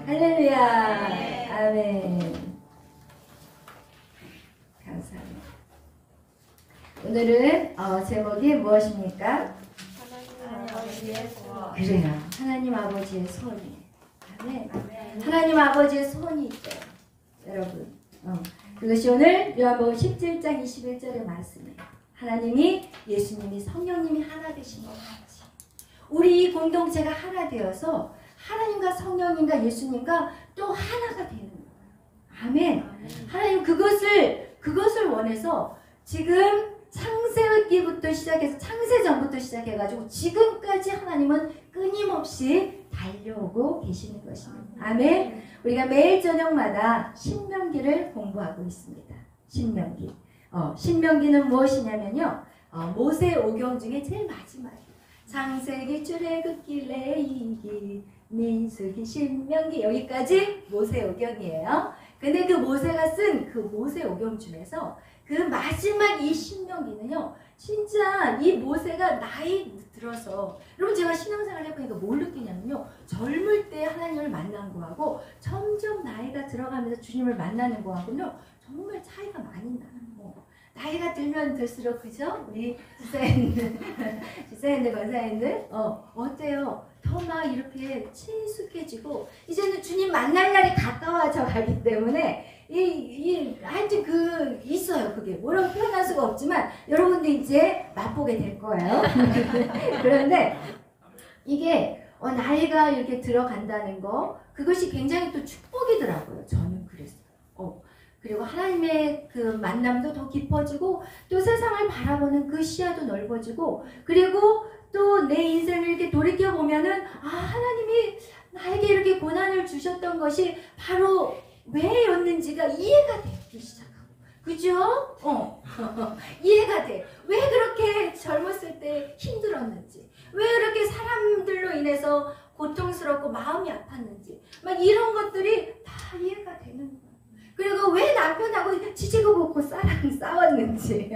할렐루야. 아멘. 감사합니다. 오늘은 제목이 무엇입니까? 하나님 아버지의 소원. 그래요. 하나님 아버지의 소원이에요. 아멘. 하나님 아버지의 소원이 있어요. 여러분. 그것이 오늘 요한복음 17장 21절의 말씀이에요. 하나님이 예수님이 성령님이 하나 되신 것 같이 우리 이 공동체가 하나 되어서 하나님과 성령님과 예수님과 또 하나가 되는 거예요. 아멘. 하나님 그것을 원해서 지금 창세기부터 시작해서 창세전부터 시작해가지고 지금까지 하나님은 끊임없이 달려오고 계시는 것입니다. 아멘. 우리가 매일 저녁마다 신명기를 공부하고 있습니다. 신명기. 신명기는 무엇이냐면요. 모세오경 중에 제일 마지막이에요. 창세기, 출애굽기, 레위기, 민수기, 신명기 여기까지 모세오경이에요. 근데 그 모세가 쓴 그 모세오경 중에서 그 마지막 이 신명기는요. 진짜 이 모세가 나이 들어서 여러분 제가 신앙생활 해보니까 뭘 느끼냐면요. 젊을 때 하나님을 만난 거하고 점점 나이가 들어가면서 주님을 만나는 거하고는 정말 차이가 많이 나요. 나이가 들면 들수록 그죠? 우리 지사님들 권사님들 어때요? 더 막 이렇게 친숙해지고 이제는 주님 만날 날이 가까워져 가기 때문에 하여튼 있어요. 그게 뭐라고 표현할 수가 없지만 여러분도 이제 맛보게 될 거예요. 그런데 이게 나이가 이렇게 들어간다는 거 그것이 굉장히 또 축복이더라고요. 저는 그랬어요. 그리고 하나님의 그 만남도 더 깊어지고 또 세상을 바라보는 그 시야도 넓어지고 그리고 또 내 인생을 이렇게 돌이켜보면은 하나님이 나에게 이렇게 고난을 주셨던 것이 바로 왜였는지가 이해가 되기 시작하고 그죠? 이해가 돼. 왜 그렇게 젊었을 때 힘들었는지 왜 그렇게 사람들로 인해서 고통스럽고 마음이 아팠는지 막 이런 것들이 다 이해가 되는 거예요. 그리고 왜 남편하고 지지고 볶고 싸웠는지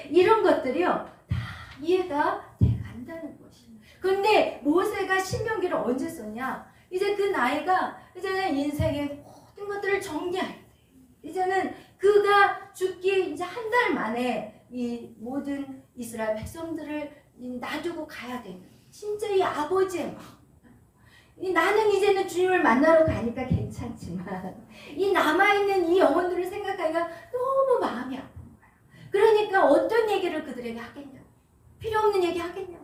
이런 것들이요 다 이해가 돼간다는 것이에요. 그런데 모세가 신명기를 언제 썼냐? 이제 그 나이가 이제는 인생의 모든 것들을 정리할 때 이제는 그가 죽기 이제 한 달 만에 이 모든 이스라엘 백성들을 놔두고 가야 되는 진짜 이 아버지의 마음. 나는 이제는 주님을 만나러 가니까 괜찮지만 이 남아있는 이 영혼들을 생각하니까 너무 마음이 아픈 거야. 그러니까 어떤 얘기를 그들에게 하겠냐고. 필요 없는 얘기 하겠냐고.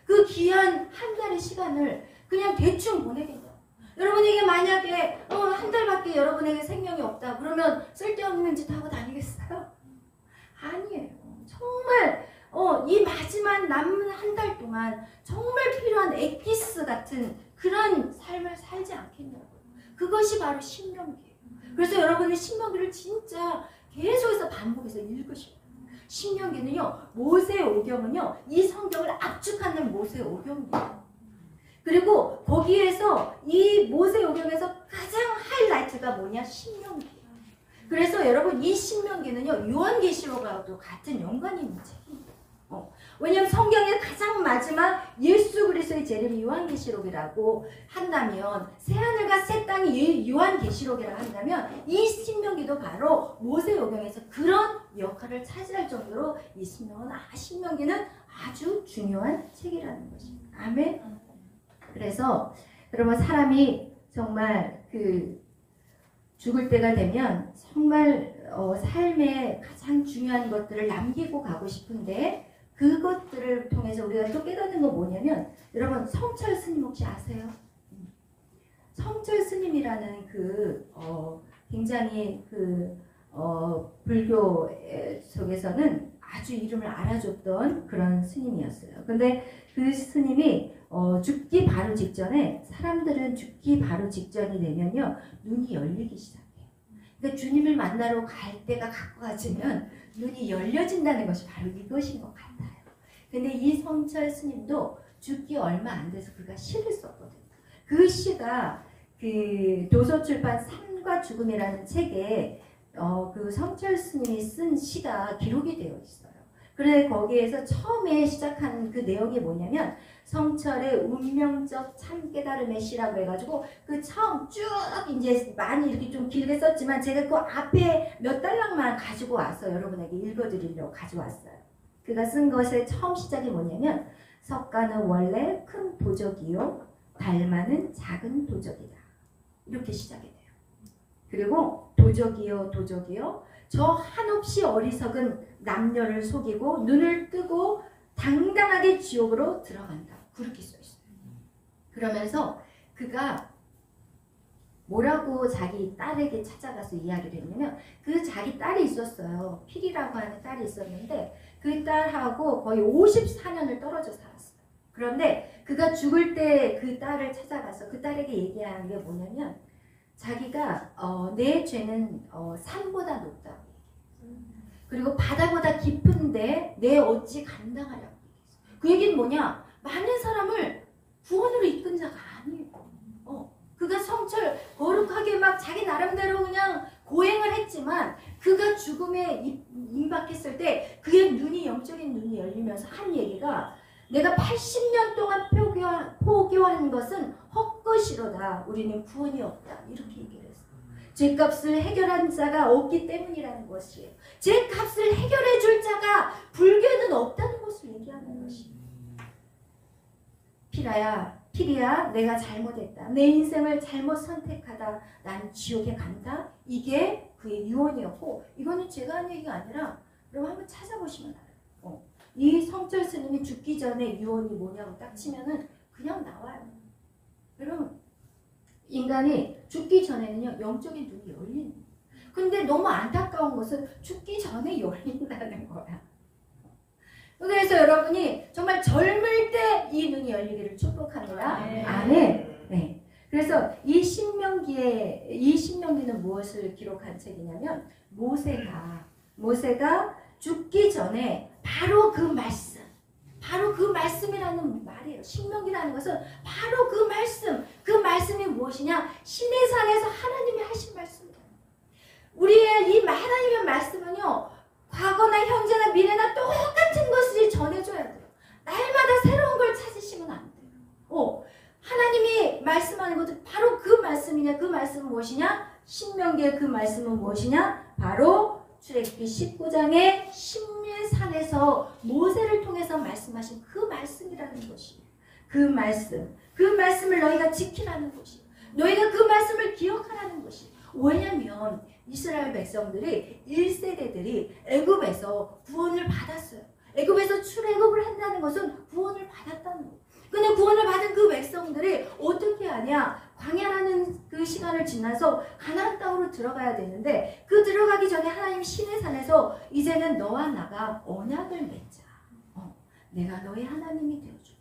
그 귀한 한 달의 시간을 그냥 대충 보내겠냐고. 여러분에게 만약에 한 달밖에 여러분에게 생명이 없다 그러면 쓸데없는 짓 하고 다니겠어요? 아니에요. 정말 이 마지막 남은 한 달 동안 정말 필요한 엑기스 같은 그런 삶을 살지 않겠냐고요. 그것이 바로 신명기예요. 그래서 여러분은 신명기를 진짜 계속해서 반복해서 읽으셔야 돼요. 신명기는요. 모세오경은요. 이 성경을 압축하는 모세오경이에요. 그리고 거기에서 이 모세오경에서 가장 하이라이트가 뭐냐? 신명기예요. 그래서 여러분 이 신명기는요. 요한계시록하고도 같은 연관이 있는 책입니다. 왜냐하면 성경의 가장 마지막 예수 그리스도의 재림이 요한계시록이라고 한다면 새하늘과 새 땅이 요한계시록이라고 한다면 이 신명기도 바로 모세오경에서 그런 역할을 차지할 정도로 이 신명기는 아주 중요한 책이라는 것입니다. 아멘. 그래서 여러분 사람이 정말 죽을 때가 되면 정말 삶의 가장 중요한 것들을 남기고 가고 싶은데 그것들을 통해서 우리가 또 깨닫는 거 뭐냐면 여러분 성철 스님 혹시 아세요? 성철 스님이라는 굉장히 불교 속에서는 아주 이름을 알아줬던 그런 스님이었어요. 근데 그 스님이 죽기 바로 직전에 사람들은 죽기 바로 직전이 되면요 눈이 열리기 시작해요. 그러니까 주님을 만나러 갈 때가 가까워지면 눈이 열려진다는 것이 바로 이것인 것 같아요. 근데 이 성철 스님도 죽기 얼마 안 돼서 그가 시를 썼거든요. 그 시가 도서출판 삶과 죽음이라는 책에 그 성철 스님이 쓴 시가 기록이 되어 있어요. 그런데 거기에서 처음에 시작한 그 내용이 뭐냐면 성철의 운명적 참 깨달음의 시라고 해가지고 그 처음 쭉 이제 많이 이렇게 좀 길게 썼지만 제가 그 앞에 몇 달락만 가지고 와서 여러분에게 읽어드리려고 가져왔어요. 그가 쓴 것의 처음 시작이 뭐냐면 석가는 원래 큰 도적이요 달마는 작은 도적이다. 이렇게 시작이 돼요. 그리고 도적이요 도적이요 저 한없이 어리석은 남녀를 속이고 눈을 뜨고 당당하게 지옥으로 들어간다. 그렇게 써 있어요. 그러면서 그가 뭐라고 자기 딸에게 찾아가서 이야기를 했냐면 그 자기 딸이 있었어요. 필이라고 하는 딸이 있었는데 그 딸하고 거의 54년을 떨어져 살았어요. 그런데 그가 죽을 때 그 딸을 찾아가서 그 딸에게 얘기하는 게 뭐냐면 자기가 내 죄는 산보다 높다고 얘기해요. 그리고 바다보다 깊은데 내 어찌 감당하려고 얘기했어요. 그 얘기는 뭐냐? 많은 사람을 구원으로 이끈 자가 아니에요. 그가 성철 거룩하게 막 자기 나름대로 그냥 고행을 했지만 그가 죽음에 임박했을 때 그의 눈이 영적인 눈이 열리면서 한 얘기가 내가 80년 동안 포교한 것은 헛것이로다. 우리는 구원이 없다. 이렇게 얘기를 했어요. 죄값을 해결한 자가 없기 때문이라는 것이에요. 죄값을 해결해 줄 자가 불교에는 없다는 것을 얘기하는 것이에요. 필이야 내가 잘못했다. 내 인생을 잘못 선택하다. 난 지옥에 간다. 이게 그의 유언이었고 이거는 제가 한 얘기가 아니라 여러분 한번 찾아보시면 알아요. 이 성철 스님이 죽기 전에 유언이 뭐냐고 딱 치면은 그냥 나와요. 여러분 인간이 죽기 전에는요 영적인 눈이 열리는 거예요. 근데 너무 안타까운 것은 죽기 전에 열린다는 거야. 그래서 여러분이 정말 젊을 때 이 눈이 열리기를 축복합니다. 아멘. 네. 그래서 이 신명기는 무엇을 기록한 책이냐면 모세가 죽기 전에 바로 그 말씀이라는 말이에요. 신명기라는 것은 바로 그 말씀이 무엇이냐? 신의 산에서 하나님이 하신 말씀이에요. 우리의 이 하나님의 말씀은요 과거나 현재나 미래나 똑같은 것을 전해줘야 돼요. 날마다 새로운 걸 찾으시면 안 돼요. 하나님이 말씀하는 것도 바로 그 말씀이냐? 그 말씀은 무엇이냐? 신명기의 그 말씀은 무엇이냐? 바로 출애굽기 19장의 신밀산에서 모세를 통해서 말씀하신 그 말씀이라는 것이에요. 그 말씀을 너희가 지키라는 것이에요. 너희가 그 말씀을 기억하라는 것이에요. 왜냐하면 이스라엘 백성들이 1세대들이 애굽에서 구원을 받았어요. 애굽에서 출애굽을 한다는 것은 구원을 받았다는 거예요. 근데 구원을 받은 그 백성들이 어떻게 하냐? 광야라는 그 시간을 지나서 가나안 땅으로 들어가야 되는데 그 들어가기 전에 하나님 신의 산에서 이제는 너와 나가 언약을 맺자. 내가 너의 하나님이 되어줄게.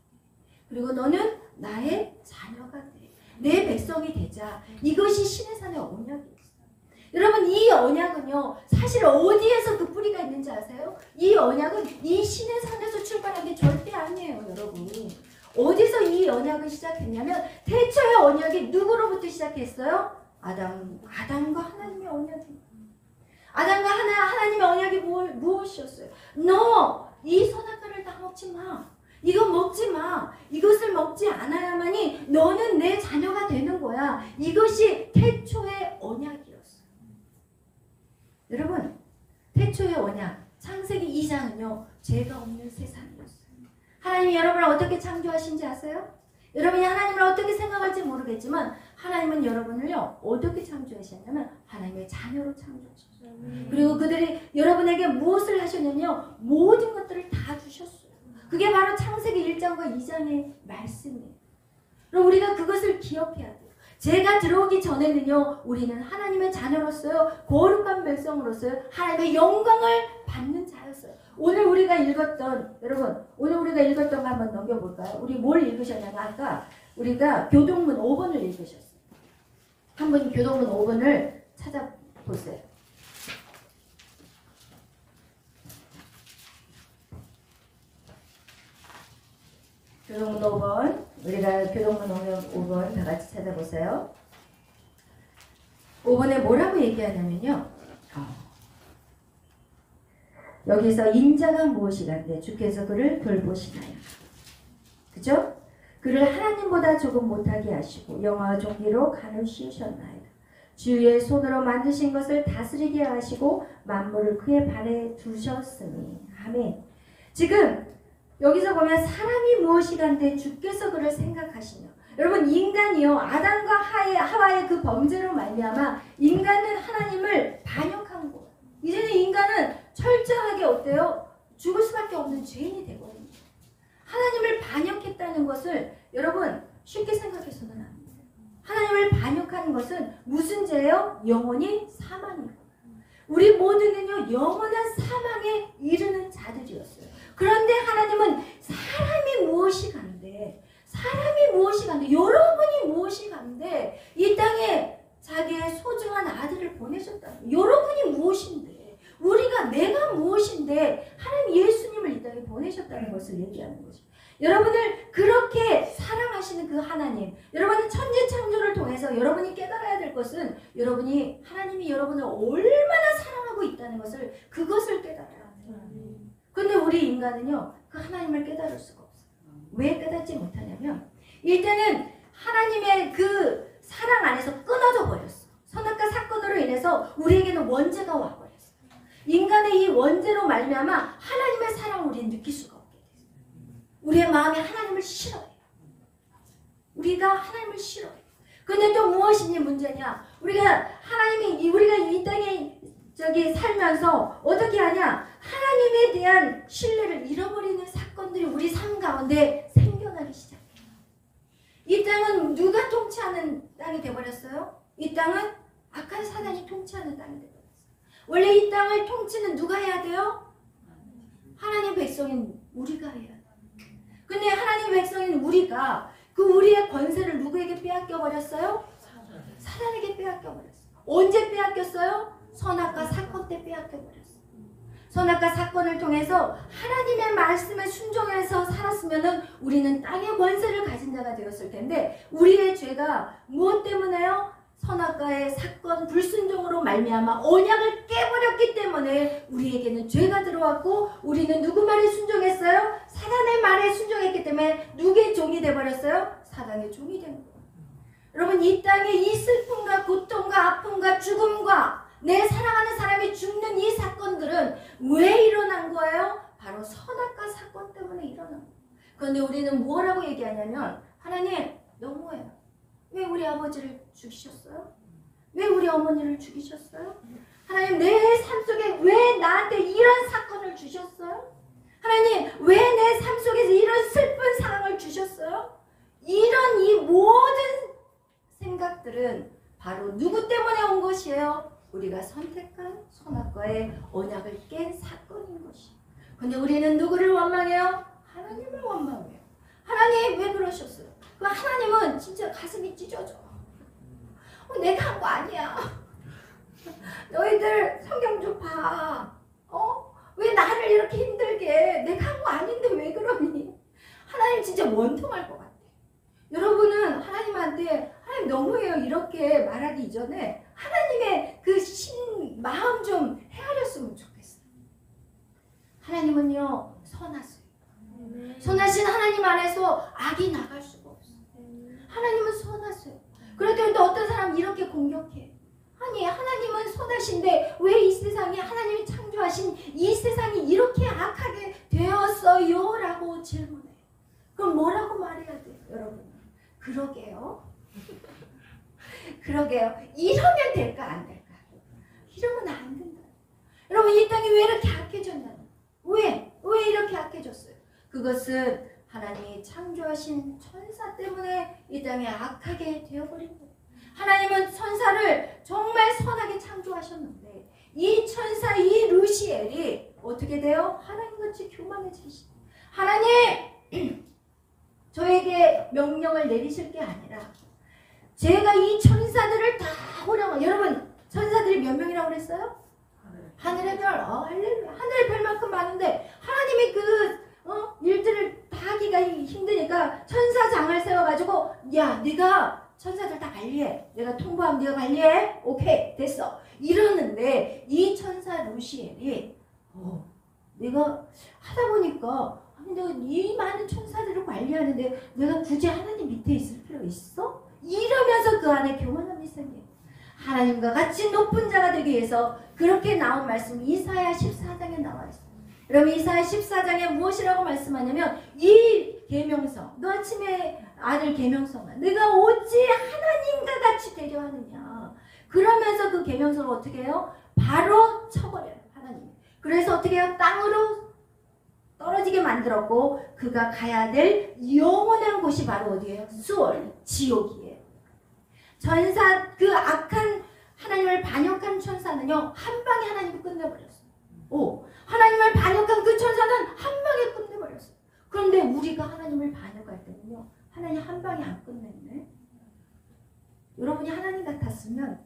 그리고 너는 나의 자녀가 돼. 내 백성이 되자. 이것이 신의 산의 언약이에요. 여러분 이 언약은요 사실 어디에서 그 뿌리가 있는지 아세요? 이 언약은 이 신의 산에서 출발한 게 절대 아니에요. 여러분 어디서 이 언약을 시작했냐면 태초의 언약이 누구로부터 시작했어요? 아담과 하나님의 언약입니다. 아담과 하나님의 언약이 무엇이었어요? 너 이 선악과를 다 먹지 마. 이거 먹지 마. 이것을 먹지 않아야만이 너는 내 자녀가 되는 거야. 이것이 태초의 언약이었어요. 여러분 태초의 언약 창세기 2장은요 죄가 없는 세상이었어요. 하나님이 여러분을 어떻게 창조하신지 아세요? 여러분이 하나님을 어떻게 생각할지 모르겠지만 하나님은 여러분을요 어떻게 창조하셨냐면 하나님의 자녀로 창조하셨어요. 그리고 그들이 여러분에게 무엇을 하셨냐면요 모든 것들을 다 주셨어요. 그게 바로 창세기 1장과 2장의 말씀이에요. 그럼 우리가 그것을 기억해야 돼요. 제가 들어오기 전에는요 우리는 하나님의 자녀로서요 거룩한 백성으로서요 하나님의 영광을 받는 자였어요. 오늘 우리가 읽었던 거 한번 넘겨볼까요? 우리 뭘 읽으셨냐면 아까 우리가 교동문 5번을 읽으셨어요. 한번 교동문 5번을 찾아보세요. 교동문 5번 우리가 교동문 5번 다 같이 찾아보세요. 5번에 뭐라고 얘기하냐면요 여기서 인자가 무엇이간데 주께서 그를 돌보시나요? 그죠? 그를 하나님보다 조금 못하게 하시고 영화와 종기로 간을 씌우셨나이다. 주의 손으로 만드신 것을 다스리게 하시고 만물을 그의 발에 두셨으니. 아멘. 지금 여기서 보면 사람이 무엇이간데 주께서 그를 생각하시며, 여러분 인간이요 아담과 하와의 그 범죄로 말미암아 인간은 하나님을 반역한 거예요. 이제는 인간은 철저하게 어때요? 죽을 수밖에 없는 죄인이 되거든요. 하나님을 반역했다는 것을 여러분 쉽게 생각해서는 안 돼요. 하나님을 반역하는 것은 무슨 죄예요? 영원히 사망이에요. 우리 모두는요 영원한 사망에 이르는 자들이었어요. 그런데 하나님은 사람이 무엇이 간데, 여러분이 무엇이 간데 이 땅에 자기의 소중한 아들을 보내셨다. 여러분이 무엇인데, 내가 무엇인데 하나님 예수님을 이 땅에 보내셨다는 것을 얘기하는 거죠. 여러분을 그렇게 사랑하시는 그 하나님, 여러분은 천지창조를 통해서 여러분이 깨달아야 될 것은 하나님이 여러분을 얼마나 사랑하고 있다는 것을, 그것을 깨달아야 돼요. 근데 우리 인간은요 그 하나님을 깨달을 수가 없어요. 왜 깨닫지 못하냐면 일단은 하나님의 그 사랑 안에서 끊어져 버렸어. 선악과 사건으로 인해서 우리에게는 원죄가 와버렸어. 인간의 이 원죄로 말미암아 하나님의 사랑을 우리는 느낄 수가 없게 됐어요. 우리의 마음에 하나님을 싫어해요. 우리가 하나님을 싫어해요. 근데 또 무엇이 문제냐? 우리가 이 땅에 살면서 어떻게 하냐? 하나님에 대한 신뢰를 잃어버리는 사건들이 우리 삶 가운데 생겨나기 시작해요. 이 땅은 누가 통치하는 땅이 되어버렸어요? 이 땅은 악한 사단이 통치하는 땅이 되어버렸어요. 원래 이 땅을 통치는 누가 해야 돼요? 하나님 백성인 우리가 해야 돼요. 근데 하나님 백성인 우리가 우리의 권세를 누구에게 빼앗겨버렸어요? 사단에게 빼앗겨버렸어요. 언제 빼앗겼어요? 선악과 사건 때 빼앗겨버렸어요. 선악과 사건을 통해서 하나님의 말씀에 순종해서 살았으면 우리는 땅의 권세를 가진 자가 되었을 텐데, 우리의 죄가 무엇 때문에요? 선악과의 사건 불순종으로 말미암아 언약을 깨버렸기 때문에 우리에게는 죄가 들어왔고, 우리는 누구 말에 순종했어요? 사단의 말에 순종했기 때문에 누구의 종이 되어버렸어요? 사단의 종이 된 거예요. 여러분 이 땅에 이 슬픔과 고통과 아픔과 죽음과 내 사랑하는 사람이 죽는 이 사건들은 왜 일어난 거예요? 바로 선악과 사건 때문에 일어난 거예요. 그런데 우리는 뭐라고 얘기하냐면, 하나님 너무해요. 왜 우리 아버지를 죽이셨어요? 왜 우리 어머니를 죽이셨어요? 하나님 내 삶 속에 왜 나한테 이런 사건을 주셨어요? 하나님 왜 내 삶 속에서 이런 슬픈 상황을 주셨어요? 이런 이 모든 생각들은 바로 누구 때문에 온 것이에요? 우리가 선택한 선악과의 언약을 깬 사건인 것이에요. 근데 우리는 누구를 원망해요? 하나님을 원망해요. 하나님 왜 그러셨어요? 그 하나님은 진짜 가슴이 찢어져. 내가 한 거 아니야. 너희들 성경 좀 봐. 왜 나를 이렇게 힘들게 해? 내가 한 거 아닌데 왜 그러니? 하나님 진짜 원통할 것 같아. 여러분은 하나님한테 하나님 너무해요 이렇게 말하기 이전에 하나님의 그 마음 좀 헤아렸으면 좋겠어요. 하나님은요 선하세요. 선하신 하나님 안에서 악이 나갈 수가 없어요. 하나님은 선하세요. 그런데 또 어떤 사람이 이렇게 공격해. 아니 하나님은 선하신데 왜 이 세상에, 하나님이 창조하신 이 세상이 이렇게 악하게 되었어요? 라고 질문해요. 그럼 뭐라고 말해야 돼요 여러분? 그러게요. 그러게요. 이러면 될까 안 될까? 이러면 안 된다. 여러분 이 땅이 왜 이렇게 악해졌나요? 왜 이렇게 악해졌어요? 그것은 하나님이 창조하신 천사 때문에 이 땅에 악하게 되어버린 거예요. 하나님은 천사를 정말 선하게 창조하셨는데 이 천사 이 루시엘이 어떻게 돼요? 하나님같이 교만해지시. 하나님 저에게 명령을 내리실 게 아니라 제가 이 천사들을 다 여러분 천사들이 몇 명이라고 그랬어요? 하늘의 별. 할렐루야. 하늘의 별만큼 많은데 하나님이 일들을 다 하기가 힘드니까 천사장을 세워가지고 야 네가 천사들 다 관리해. 내가 통보하면 네가 관리해. 오케이 됐어. 이러는데 이 천사 루시엘이 내가 하다 보니까 아니 내가 이 많은 천사들을 관리하는데 내가 굳이 하나님 밑에 있을 필요 있어? 이러면서 그 안에 교만함이 생겨요. 하나님과 같이 높은 자가 되기 위해서 그렇게 나온 말씀이 이사야 14장에 나와 있어요. 여러분 이사야 14장에 무엇이라고 말씀하냐면 이 계명성, 너 아침에 아들 계명성아 내가 오직 하나님과 같이 되려 하느냐. 그러면서 그 계명성을 어떻게 해요? 바로 쳐버려요. 하나님. 그래서 어떻게 해요? 땅으로 떨어지게 만들었고 그가 가야 될 영원한 곳이 바로 어디예요? 수월, 지옥이에요. 천사, 그 악한 하나님을 반역한 천사는요 한 방에 하나님을 끝내버렸어요. 하나님을 반역한 그 천사는 한 방에 끝내버렸어요. 그런데 우리가 하나님을 반역할 때는요 하나님 한 방에 안 끝냈네. 여러분이 하나님 같았으면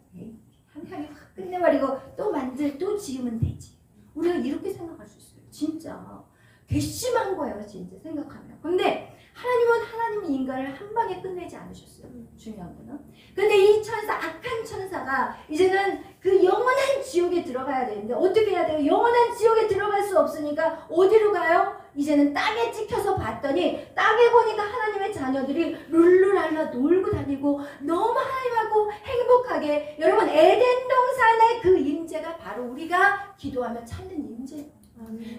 하나님이 확 끝내버리고 또 지으면 되지. 우리가 이렇게 생각할 수 있어요. 진짜 괘씸한 거예요. 진짜 생각하면. 근데 하나님은 인간을 한 방에 끝내지 않으셨어요. 중요한 거는. 근데 이 천사, 악한 천사가 이제는 그 영원한 지옥에 들어가야 되는데 어떻게 해야 돼요? 영원한 지옥에 들어갈 수 없으니까 어디로 가요? 이제는 땅에 찍혀서 봤더니 땅에 보니까 하나님의 자녀들이 룰루랄라 놀고 다니고 너무 하나님하고 행복하게. 여러분 에덴 동산의 그 임재가 바로 우리가 기도하며 찾는 임재예요.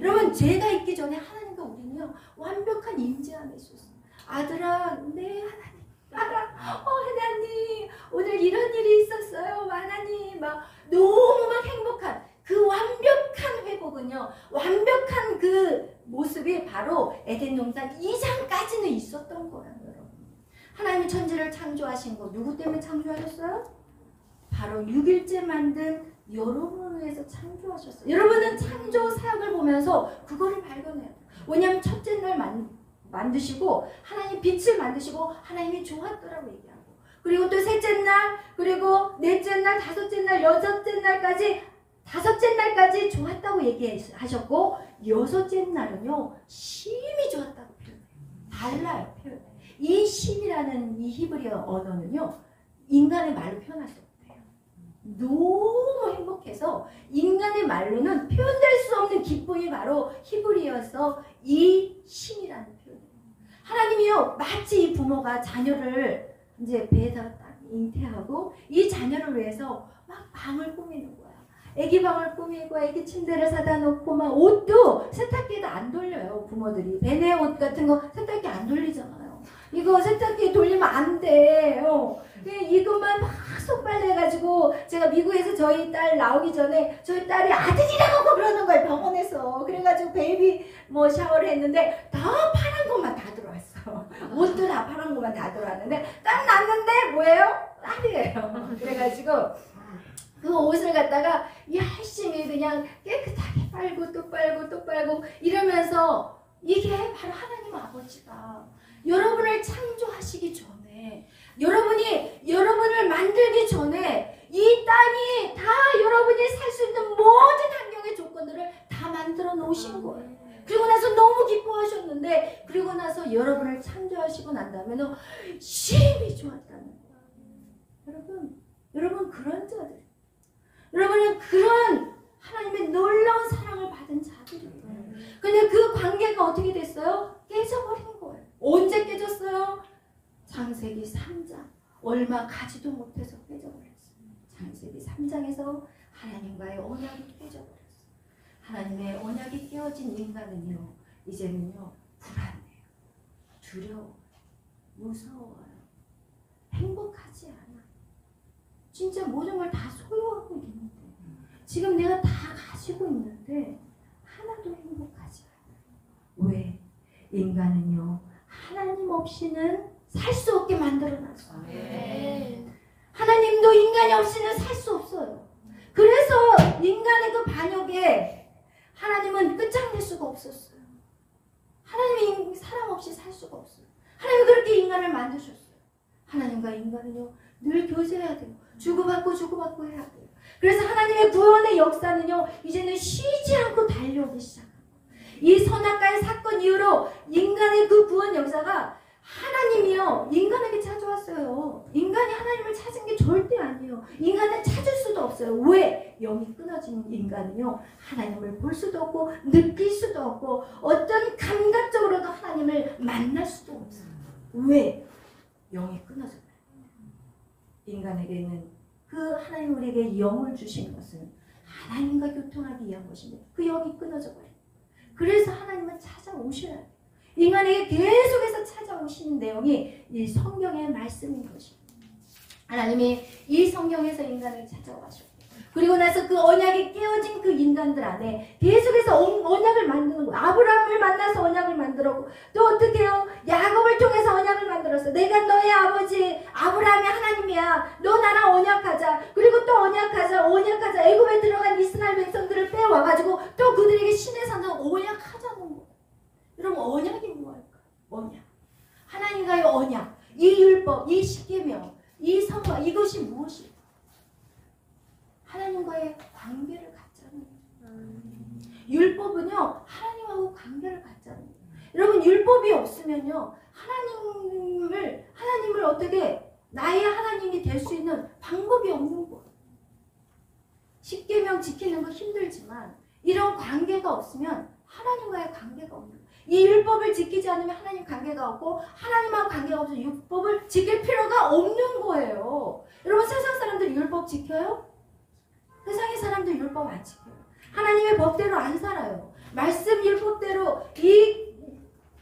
여러분 죄가 있기 전에 하나님과 우리는요 완벽한 임재 안에 있었어요. 아들아, 네 하나님, 하나님 오늘 이런 일이 있었어요. 하나님 막 너무 막 행복한 그 완벽한 회복은요 완벽한 그 모습이 바로 에덴 동산 2장까지는 있었던 거예요. 여러분 하나님이 천지를 창조하신 거 누구 때문에 창조하셨어요? 바로 6일째 만든 여러분을 위해서 창조하셨어요. 여러분은 창조 사역을 보면서 그거를 발견해요. 왜냐하면 첫째 날 만드시고 하나님 빛을 만드시고 하나님이 좋았더라고 얘기하고 그리고 또 셋째 날 그리고 넷째 날 다섯째 날 여섯째 날까지 다섯째 날까지 좋았다고 얘기하셨고 여섯째 날은요 심히 좋았다고 표현해요. 달라요 표현. 이 심이라는 이 히브리어 언어는요 인간의 말로 표현할 수 없어요. 너무 행복해서 인간의 말로는 표현될 수 없는 기쁨이 바로 히브리어에서 이 심이라는 표현이에요. 하나님이요 마치 이 부모가 자녀를 이제 배에다가 딱 잉태하고 이 자녀를 위해서 막 방을 꾸미는 거야. 애기 방을 꾸미고 애기 침대를 사다 놓고 막 옷도 세탁기에도 안 돌려요. 부모들이 배내 옷 같은 거 세탁기 안 돌리잖아요. 이거 세탁기에 돌리면 안 돼. 이것만 막 속빨래 해가지고 제가 미국에서 저희 딸 나오기 전에 저희 딸이 아들이라고 그러는 거예요. 병원에서. 그래가지고 베이비 샤워를 했는데 다 파란 것만 다 들어왔어. 옷도 다 파란 것만 다 들어왔는데 딱 났는데 뭐예요? 딸이에요. 그래가지고 그 옷을 갖다가 열심히 그냥 깨끗하게 빨고 또 빨고 또 빨고 이러면서 이게 바로 하나님 아버지가 여러분을 창조하시기 전에 여러분을 만들기 전에 이 땅이 다 여러분이 살 수 있는 모든 환경의 조건들을 다 만들어 놓으신 거예요. 그리고 나서 너무 기뻐하셨는데 그리고 나서 여러분을 창조하시고 난 다음에는 심히 좋았다는 거예요. 여러분 그런 자들 여러분은 그런 하나님의 놀라운 사랑을 받은 자들이에요. 근데 그 관계가 어떻게 됐어요? 깨져버린 거예요. 언제 깨졌어요? 창세기 3장 얼마 가지도 못해서 깨져버렸어요. 창세기 3장에서 하나님과의 언약이 깨져버렸어요. 하나님의 언약이 깨어진 인간은요 이제는요 불안해요. 두려워요. 무서워요. 행복하지 않아. 진짜 모든 걸 다 소유하고 있는데 지금 내가 다 가지고 있는데 하나도 행복하지 않아요. 왜? 인간은요 하나님 없이는 살 수 없게 만들어놨어요. 하나님도 인간이 없이는 살 수 없어요. 그래서 인간의 그 반역에 하나님은 끝장낼 수가 없었어요. 하나님이 사람 없이 살 수가 없어요. 하나님이 그렇게 인간을 만드셨어요. 하나님과 인간은요 늘 교제해야 돼요. 주고받고 해야 돼요. 그래서 하나님의 구원의 역사는요 이제는 쉬지 않고 달려오기 시작합니다. 이 선악과의 사건 이후로 인간의 그 구원 역사가 하나님이요 인간에게 찾아왔어요. 인간이 하나님을 찾은 게 절대 아니에요. 인간은 찾을 수도 없어요. 없어요. 왜? 영이 끊어진 인간은요, 하나님을 볼 수도 없고 느낄 수도 없고 어떤 감각적으로도 하나님을 만날 수도 없어요. 왜? 영이 끊어졌어요. 인간에게는 그 하나님 우리에게 영을 주신 것은 하나님과 교통하기 위한 것인데 그 영이 끊어져 버려요. 그래서 하나님은 찾아오셔야 돼요. 인간에게 계속해서 찾아오시는 내용이 이 성경의 말씀인 것입니다. 하나님이 이 성경에서 인간을 찾아와셨고, 그리고 나서 그 언약이 깨어진 그 인간들 안에 계속해서 언약을 만드는 거예요. 아브라함을 만나서 언약을 만들었고, 또 어떻게 해요? 야곱을 통해서 언약을 만들었어. 내가 너의 아버지 아브라함이 하나님이야. 너 나랑 언약하자. 그리고 또 언약하자. 애굽에 들어간 이스라엘 백성들을 빼와가지고 또 그들에게 신의 산을 언약하자는 거예요. 여러분, 언약이 뭐할까? 언약. 하나님과의 언약. 이 율법, 이 십계명, 이 성과, 이것이 무엇일까? 하나님과의 관계를 갖자는 거예요. 율법은요, 하나님하고 관계를 갖자는 거예요. 여러분, 율법이 없으면요, 하나님을 어떻게 나의 하나님이 될 수 있는 방법이 없는 거예요. 십계명 지키는 거 힘들지만 이런 관계가 없으면 하나님과의 관계가 없는 거예요. 이 율법을 지키지 않으면 하나님 관계가 없고, 하나님하고 관계가 없어서 율법을 지킬 필요가 없는 거예요. 여러분, 세상 사람들 율법 지켜요? 세상의 사람들 율법 안 지켜요. 하나님의 법대로 안 살아요. 말씀 율법대로 이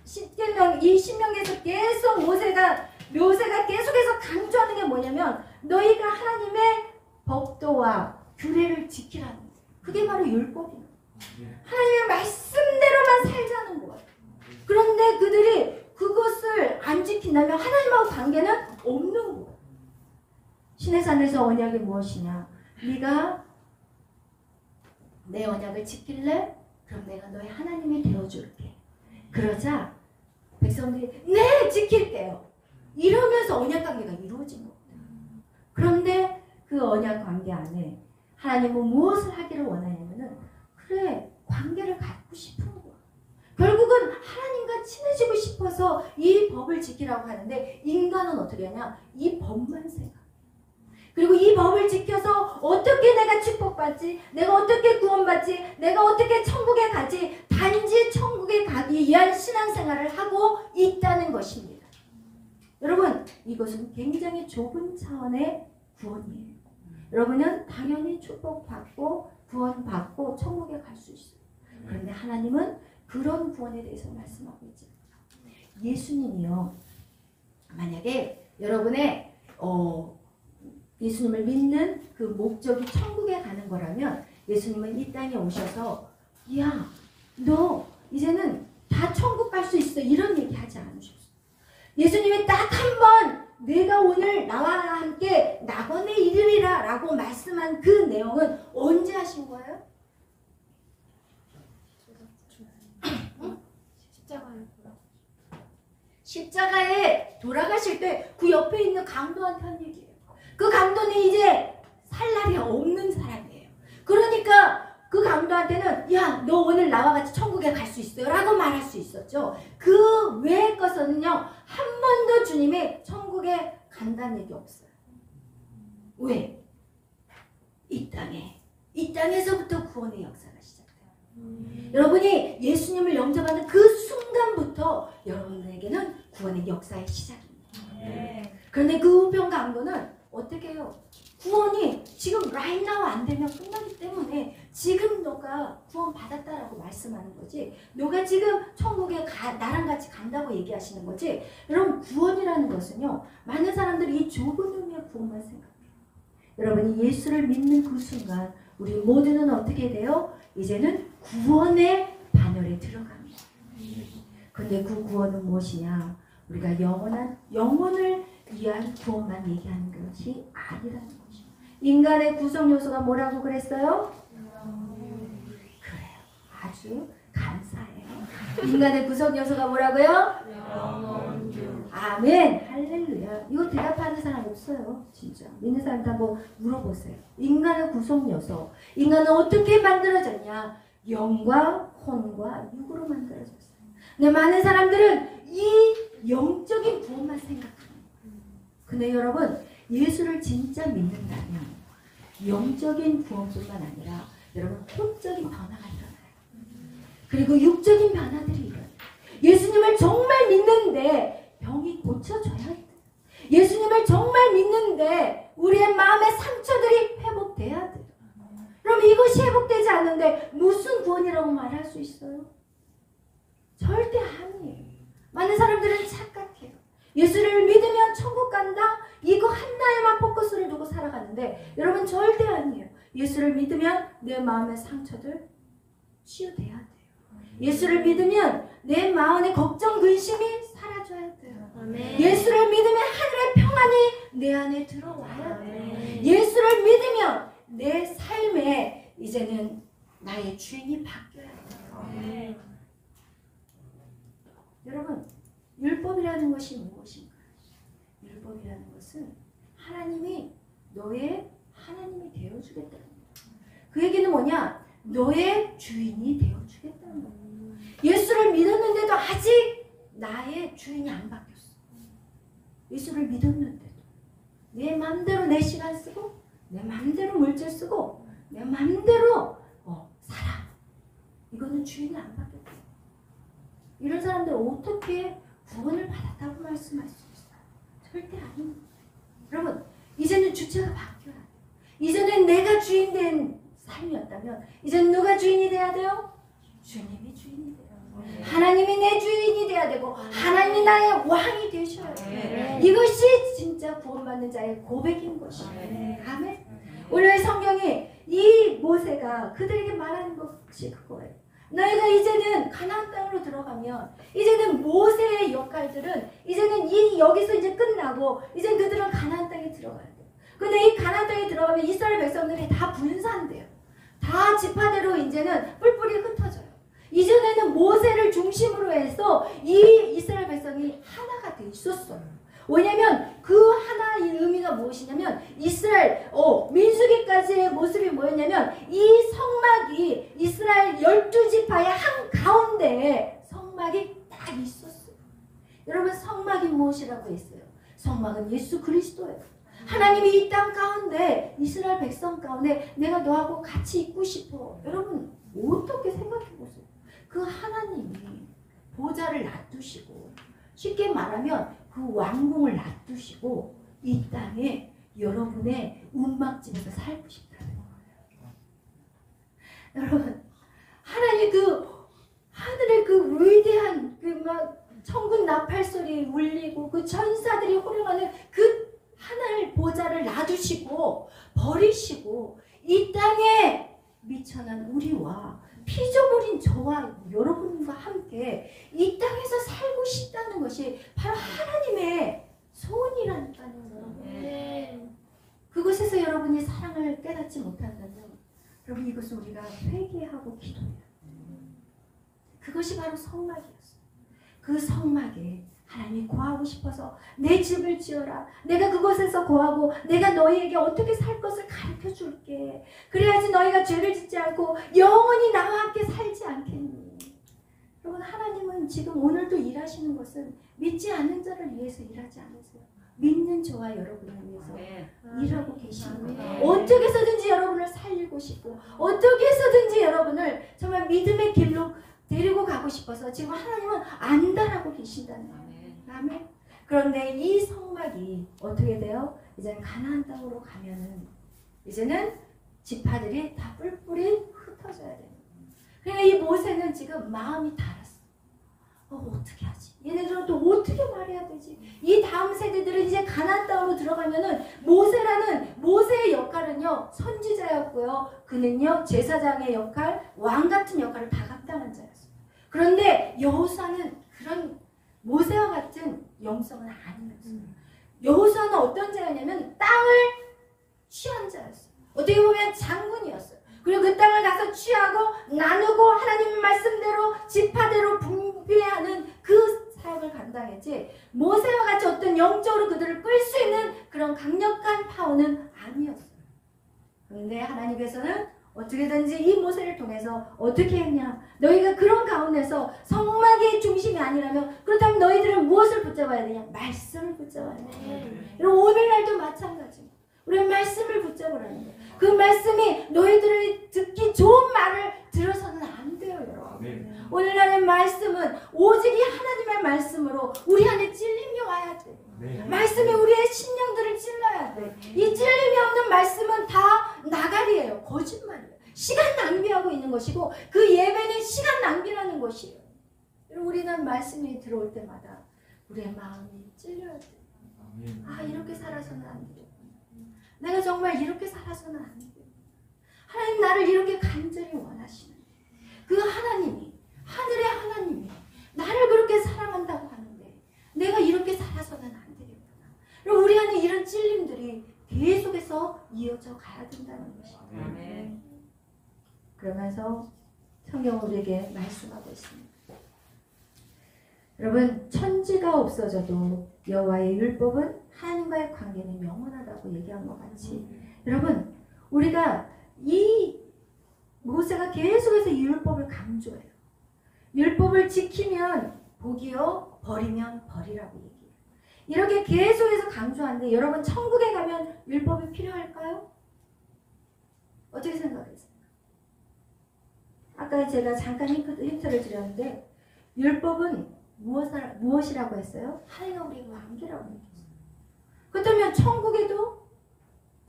십계명, 이 신명에서 계속 묘세가 계속해서 강조하는 게 뭐냐면 너희가 하나님의 법도와 규례를 지키라는 거예요. 그게 바로 율법이에요. 하나님의 말씀대로만 살자는 거예요. 그런데 그들이 그것을 안 지킨다면 하나님하고 관계는 없는 거예요. 신의 산에서 언약이 무엇이냐? 네가 내 언약을 지킬래? 그럼 내가 너의 하나님이 되어줄게. 그러자 백성들이 네, 지킬게요. 이러면서 언약 관계가 이루어진 거예요. 그런데 그 언약 관계 안에 하나님은 무엇을 하기를 원하냐면은, 그래, 관계를 갖고 싶은 거야. 결국은 하나님과 친해지고 싶어서 이 법을 지키라고 하는데, 인간은 어떻게 하냐? 이 법만 생각해. 그리고 이 법을 지켜서 어떻게 내가 축복받지? 내가 어떻게 구원받지? 내가 어떻게 천국에 가지? 단지 천국에 가기 위한 신앙생활을 하고 있다는 것입니다. 여러분, 이것은 굉장히 좁은 차원의 구원이에요. 여러분은 당연히 축복받고 구원받고 천국에 갈 수 있어요. 그런데 하나님은 그런 구원에 대해서 말씀하고 있죠. 예수님이요, 만약에 여러분의 예수님을 믿는 그 목적이 천국에 가는 거라면, 예수님은 이 땅에 오셔서 야, 너 이제는 다 천국 갈 수 있어, 이런 얘기 하지 않으셨어요. 예수님이 딱 한 번 내가 오늘 나와 함께 낙원에 이르리라 라고 말씀한 그 내용은 언제 하신 거예요? 십자가에 돌아가실 때 그 옆에 있는 강도한테 한 얘기예요. 그 강도는 이제 살 날이 없는 사람이에요. 그러니까 그 강도한테는 야, 너 오늘 나와 같이 천국에 갈 수 있어요 라고 말할 수 있었죠. 그 외의 것은요, 한 번도 주님이 천국에 간다는 얘기 없어요. 왜? 이 땅에서부터 구원의 역사가 시작돼요. 여러분이 예수님을 영접하는 그 순간부터 여러분에게는 구원의 역사의 시작입니다. 그런데 그 우편 강도는 어떻게 해요? 구원이 지금 right now 안 되면 끝나기 때문에 지금 너가 구원 받았다라고 말씀하는 거지, 너가 지금 천국에 나랑 같이 간다고 얘기하시는 거지. 여러분, 구원이라는 것은요, 많은 사람들이 이 좁은 의미의 구원만 생각해요. 여러분이 예수를 믿는 그 순간 우리 모두는 어떻게 돼요? 이제는 구원의 반열에 들어갑니다. 근데 그 구원은 무엇이냐? 우리가 영혼을 위한 구원만 얘기하는 것이 아니라는 것이죠. 인간의 구성 요소가 뭐라고 그랬어요? 그래요. 아주 감사해요. 인간의 구성 요소가 뭐라고요? 아멘. 할렐루야. 이거 대답하는 사람 없어요. 진짜. 믿는 사람들 한번 물어보세요. 인간의 구성 요소. 인간은 어떻게 만들어졌냐? 영과 혼과 육으로 만들어졌어요. 근데 많은 사람들은 이 영적인 구원만 생각합니다. 근데 여러분, 예수를 진짜 믿는다면 영적인 구원뿐만 아니라 여러분 혼적인 변화가 일어나요. 그리고 육적인 변화들이 일어나요. 예수님을 정말 믿는데 병이 고쳐져야 돼요. 예수님을 정말 믿는데 우리의 마음의 상처들이 회복돼야 돼요. 그럼 이것이 회복되지 않는데 무슨 구원이라고 말할 수 있어요? 절대 아니에요. 많은 사람들은 착각해요. 예수를 믿으면 천국 간다? 이거 하나에만 포커스를 두고 살아가는데 여러분 절대 아니에요. 예수를 믿으면 내 마음의 상처들 치유돼야 돼요. 예수를 믿으면 내 마음의 걱정, 근심이 사라져야 돼요. 아멘. 예수를 믿으면 하늘의 평안이 내 안에 들어와야 돼요. 예수를 믿으면 내 삶에 이제는 나의 주인이 바뀌어야 돼요. 여러분, 율법이라는 것이 무엇인가? 율법이라는 것은 하나님이 너의 하나님이 되어주겠다는 거예요. 그 얘기는 뭐냐? 너의 주인이 되어주겠다는 거예요. 예수를 믿었는데도 아직 나의 주인이 안 바뀌었어. 예수를 믿었는데도 내 마음대로 내 시간 쓰고 내 마음대로 물질 쓰고 내 마음대로 살아. 이거는 주인이 안 바뀌었다. 이런 사람들 어떻게 구원을 받았다고 말씀할 수 있어요? 절대 아닙니다. 여러분, 이제는 주체가 바뀌어야 돼요. 이제는 내가 주인 된 삶이었다면 이제는 누가 주인이 돼야 돼요? 주님이 주인이 돼요. 하나님이 내 주인이 돼야 되고 하나님이 나의 왕이 되셔야 돼요. 이것이 진짜 구원받는 자의 고백인 것이에요. 아멘. 오늘 성경이 이 모세가 그들에게 말하는 것이 그거예요. 너희가 이제는 가나안 땅으로 들어가면 이제는 모세의 역할들은 이제는 여기서 이제 끝나고 이제 그들은 가나안 땅에 들어가야 돼요. 근데 이 가나안 땅에 들어가면 이스라엘 백성들이 다 분산돼요. 다 지파대로 이제는 뿔뿔이 흩어져요. 이전에는 모세를 중심으로 해서 이 이스라엘 백성이 하나가 돼 있었어요. 왜냐면 그 하나의 의미가 무엇이냐면 이스라엘 민수기까지의 모습이 뭐였냐면 이 성막이 이스라엘 12지파의 한가운데에 성막이 딱 있었어요. 여러분, 성막이 무엇이라고 했어요? 성막은 예수 그리스도예요. 하나님이 이 땅 가운데 이스라엘 백성 가운데 내가 너하고 같이 있고 싶어. 여러분 어떻게 생각해 보세요. 그 하나님이 보좌를 놔두시고 쉽게 말하면 그 왕궁을 놔두시고 이 땅에 여러분의 움막집에서 살고 싶다는 거예요. 여러분, 하나님 그 하늘의 그 위대한 그 막 천군 나팔 소리 울리고 그 천사들이 호령하는 그 하늘 보좌를 놔두시고 버리시고 이 땅에 미천한 우리와 피조물인 저와 여러분과 함께 이 땅에서 살고 싶다는 것이 바로 하나님의 소원이라니까요. 여러분. 그곳에서 여러분이 사랑을 깨닫지 못한다면 여러분 이것은 우리가 회개하고 기도해야 돼요. 그것이 바로 성막이었어요. 그 성막에 하나님이 거하고 싶어서 내 집을 지어라. 내가 그곳에서 거하고 내가 너희에게 어떻게 살 것을 가르쳐 줄게. 그래야지 너희가 죄를 짓지 않고 영원히 나와 함께 살지 않겠니. 여러분, 하나님은 지금 오늘도 일하시는 것은 믿지 않는 자를 위해서 일하지 않으세요. 믿는 저와 여러분을 위해서 일하고 계시는 거예요. 어떻게 해서든지 여러분을 살리고 싶고 어떻게 해서든지 여러분을 정말 믿음의 길로 데리고 가고 싶어서 지금 하나님은 안달하고 계신다는 거예요. 아멘. 그런데 이 성막이 어떻게 돼요? 이제는 가나안 땅으로 가면은 이제는 지파들이 다 뿔뿔이 흩어져야 돼요. 그러니까 이 모세는 지금 마음이 달았어. 어떻게 하지? 얘네들은 또 어떻게 말해야 되지? 이 다음 세대들은 이제 가나안 땅으로 들어가면은 모세의 역할은요 선지자였고요. 그는요 제사장의 역할, 왕 같은 역할을 다 감당한 자였어요. 그런데 여호수아는 그런 모세와 같은 영성은 아니었어요. 여호수아는 어떤 자였냐면 땅을 취한 자였어요. 어떻게 보면 장군이었어요. 그리고 그 땅을 가서 취하고 나누고 하나님 말씀대로 지파대로 분배하는 그 사역을 감당했지 모세와 같이 어떤 영적으로 그들을 끌 수 있는 그런 강력한 파워는 아니었어요. 그런데 하나님께서는 어떻게든지 이 모세를 통해서 어떻게 했냐? 너희가 그런 가운데서 성막의 중심이 아니라면 그렇다면 너희들은 무엇을 붙잡아야 되냐? 말씀을 붙잡아야 돼. 여러분 오늘날도 마찬가지입니다. 우리가 말씀을 붙잡으라는 거예요. 그 말씀이 너희들이 듣기 좋은 말을 들어서는 안 돼요, 여러분. 오늘날의 말씀은 오직 이 하나님의 말씀으로 우리 안에 찔림이 와야 돼. 말씀이 우리의 심령들을 찔러야 돼. 이 찔림이 없는 말씀은 다 나가리예요. 거짓말이에요. 시간 낭비하고 있는 것이고 그 예배는 시간 낭비라는 것이에요. 우리는 말씀이 들어올 때마다 우리의 마음이 찔려야 돼. 아, 이렇게 살아서는 안 돼. 내가 정말 이렇게 살아서는 안 돼. 하나님 나를 이렇게 간절히 원하시는데 그 하나님이, 하늘의 하나님이 나를 그렇게 사랑한다고 하는데 내가 이렇게 살아서는 안 되겠구나. 그리고 우리 안에 이런 찔림들이 계속해서 이어져 가야 된다는 것입니다. 그러면서 성경은 우리에게 말씀하고 있습니다. 여러분, 천지가 없어져도 여호와의 율법은 하나님과의 관계는 영원하다고 얘기한 것 같이 여러분, 우리가 이 모세가 계속해서 이 율법을 강조해요. 율법을 지키면 복이요, 버리면 벌이라고 얘기해요. 이렇게 계속해서 강조하는데 여러분, 천국에 가면 율법이 필요할까요? 어떻게 생각하세요? 아까 제가 잠깐 힌트를 드렸는데 율법은 무엇이라고 했어요? 하나님과 우리의 관계라고 얘기했어요. 그렇다면 천국에도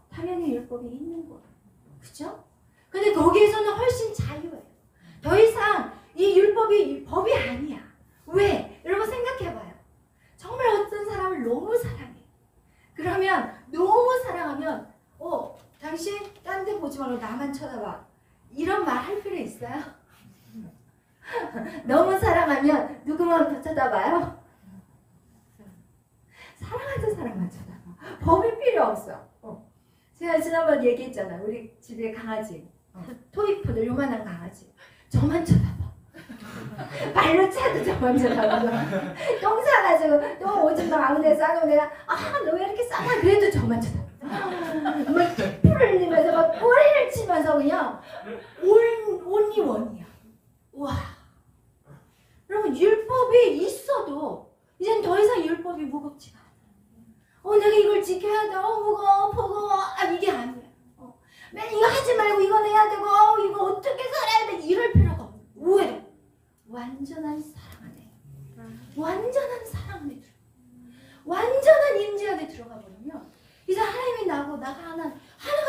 당연히 율법이 있는 거예요. 그죠? 근데 거기에서는 훨씬 자유해요. 더 이상 이 율법이 법이 아니야. 왜? 여러분 생각해봐요. 정말 어떤 사람을 너무 사랑해. 그러면 너무 사랑하면 당신 딴 데 보지 말고 나만 쳐다봐. 이런 말 할 필요 있어요? 너무 사랑하면 누구만 쳐다봐요? 사랑하는 사람만 쳐다봐. 법이 필요 없어. 제가 지난번 얘기했잖아요. 우리 집에 강아지, 토이푸들 요만한 강아지. 저만 쳐다봐. 발로 차도 저만 쳐다봐. 똥 싸가지고 똥 오줌 아무데 싸고 내가 너 왜 이렇게 싸나? 그래도 저만 쳐다봐. 막 피를 흘리면서 막 꼬리를 치면서 그냥 온리 원이야. 와. 여러분, 율법이 있어도 이젠 더 이상 율법이 무겁지가 않아. 내가 이걸 지켜야 돼. 무거워, 버거워. 이게 아니야. 맨 이거 하지 말고 이건 해야 되고, 이거 어떻게 살아야 돼. 이럴 필요가 없어. 왜? 완전한 사랑 안에. 완전한 사랑 안에 들어. 완전한 임재 안에 들어가 버리면 이제 하나님이 나고 나가 하나가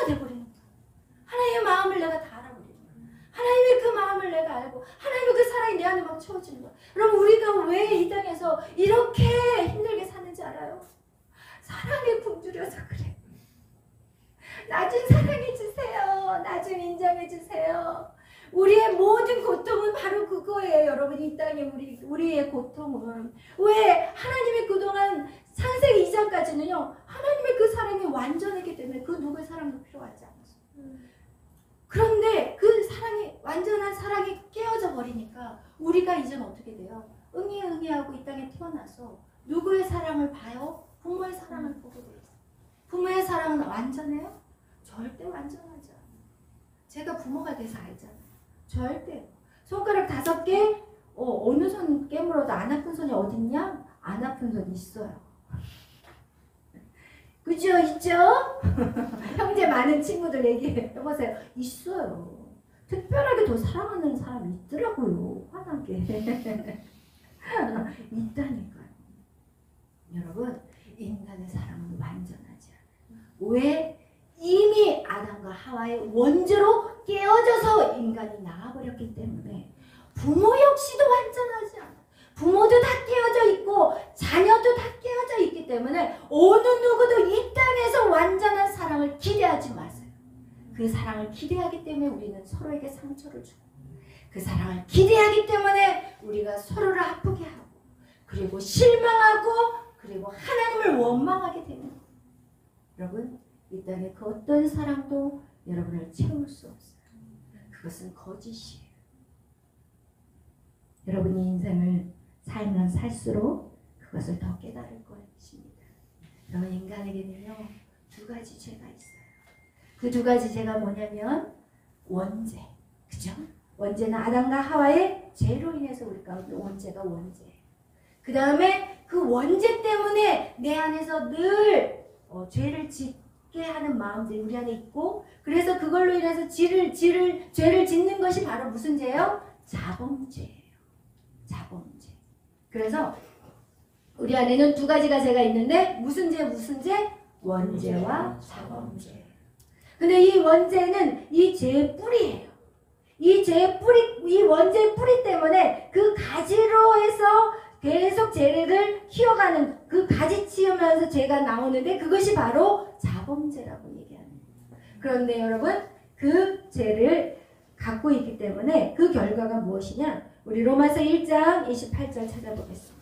돼버리는 거야. 하나님의 마음을 내가 다 알아버리는 거야. 하나님의 그 마음을 내가 알고 하나님의 그 사랑이 내 안에 막 채워지는 거야. 여러분, 우리가 왜 이 땅에서 이렇게 힘들게 사는지 알아요? 사랑에 굶주려서 그래. 나 좀 사랑해주세요. 나 좀 인정해주세요. 우리의 모든 고통은 바로 그거예요. 여러분, 이 땅에 우리의 고통은 왜 하나님의 그동안 창세기 이전까지는요, 하나님의 그 사랑이 완전했기 때문에 그 누구의 사랑도 필요하지 않았어요. 그런데 그 사랑이, 완전한 사랑이 깨어져 버리니까 우리가 이제는 어떻게 돼요? 응애하고 이 땅에 태어나서 누구의 사랑을 봐요? 부모의 사랑을 보게 돼 있어요. 부모의 사랑은 완전해요? 절대 완전하지 않아요. 제가 부모가 돼서 알잖아요. 절대. 손가락 5개, 어느 손 깨물어도 안 아픈 손이 어딨냐? 안 아픈 손 있어요. 그죠? 있죠? 형제 많은 친구들 얘기해보세요. 있어요. 특별하게 더 사랑하는 사람이 있더라고요. 화나게. 있다니까요. 여러분, 인간의 사랑은 완전하지 않아요. 왜? 이미 아담과 하와의 원죄로 깨어져서 인간이 나와버렸기 때문에 부모 역시도 완전하지 않아요. 부모도 다 깨어져 있고 자녀도 다 깨어져 있기 때문에 어느 누구도 이 땅에서 완전한 사랑을 기대하지 마세요. 그 사랑을 기대하기 때문에 우리는 서로에게 상처를 주고, 그 사랑을 기대하기 때문에 우리가 서로를 아프게 하고, 그리고 실망하고, 그리고 하나님을 원망하게 되는 거예요. 여러분, 이 땅에 그 어떤 사랑도 여러분을 채울 수 없어요. 그것은 거짓이에요. 여러분이 인생을 살면 살수록 그것을 더 깨달을 것입니다. 여러분, 인간에게는요, 2가지 죄가 있어요. 그 2가지 죄가 뭐냐면 원죄, 그죠? 원죄는 아담과 하와의 죄로 인해서 우리 가운데 원죄가 원죄예요. 그 다음에 그 원죄 때문에 내 안에서 늘 죄를 갚게 하는 마음들이 우리 안에 있고, 그래서 그걸로 인해서 죄를 짓는 것이 바로 무슨 죄예요? 자범죄예요. 자범죄. 그래서 우리 안에는 두 가지가 죄가 있는데 무슨 죄? 원죄와 자범죄. 근데 이 원죄는 이 죄의 뿌리예요. 이 죄의 뿌리, 이 원죄의 뿌리 때문에 그 가지로 해서 계속 죄를 키워가는, 그 가지 치우면서 죄가 나오는데 그것이 바로 자범죄라고 얘기하는 거예요. 그런데 여러분, 그 죄를 갖고 있기 때문에 그 결과가 무엇이냐? 우리 로마서 1장 28절 찾아보겠습니다.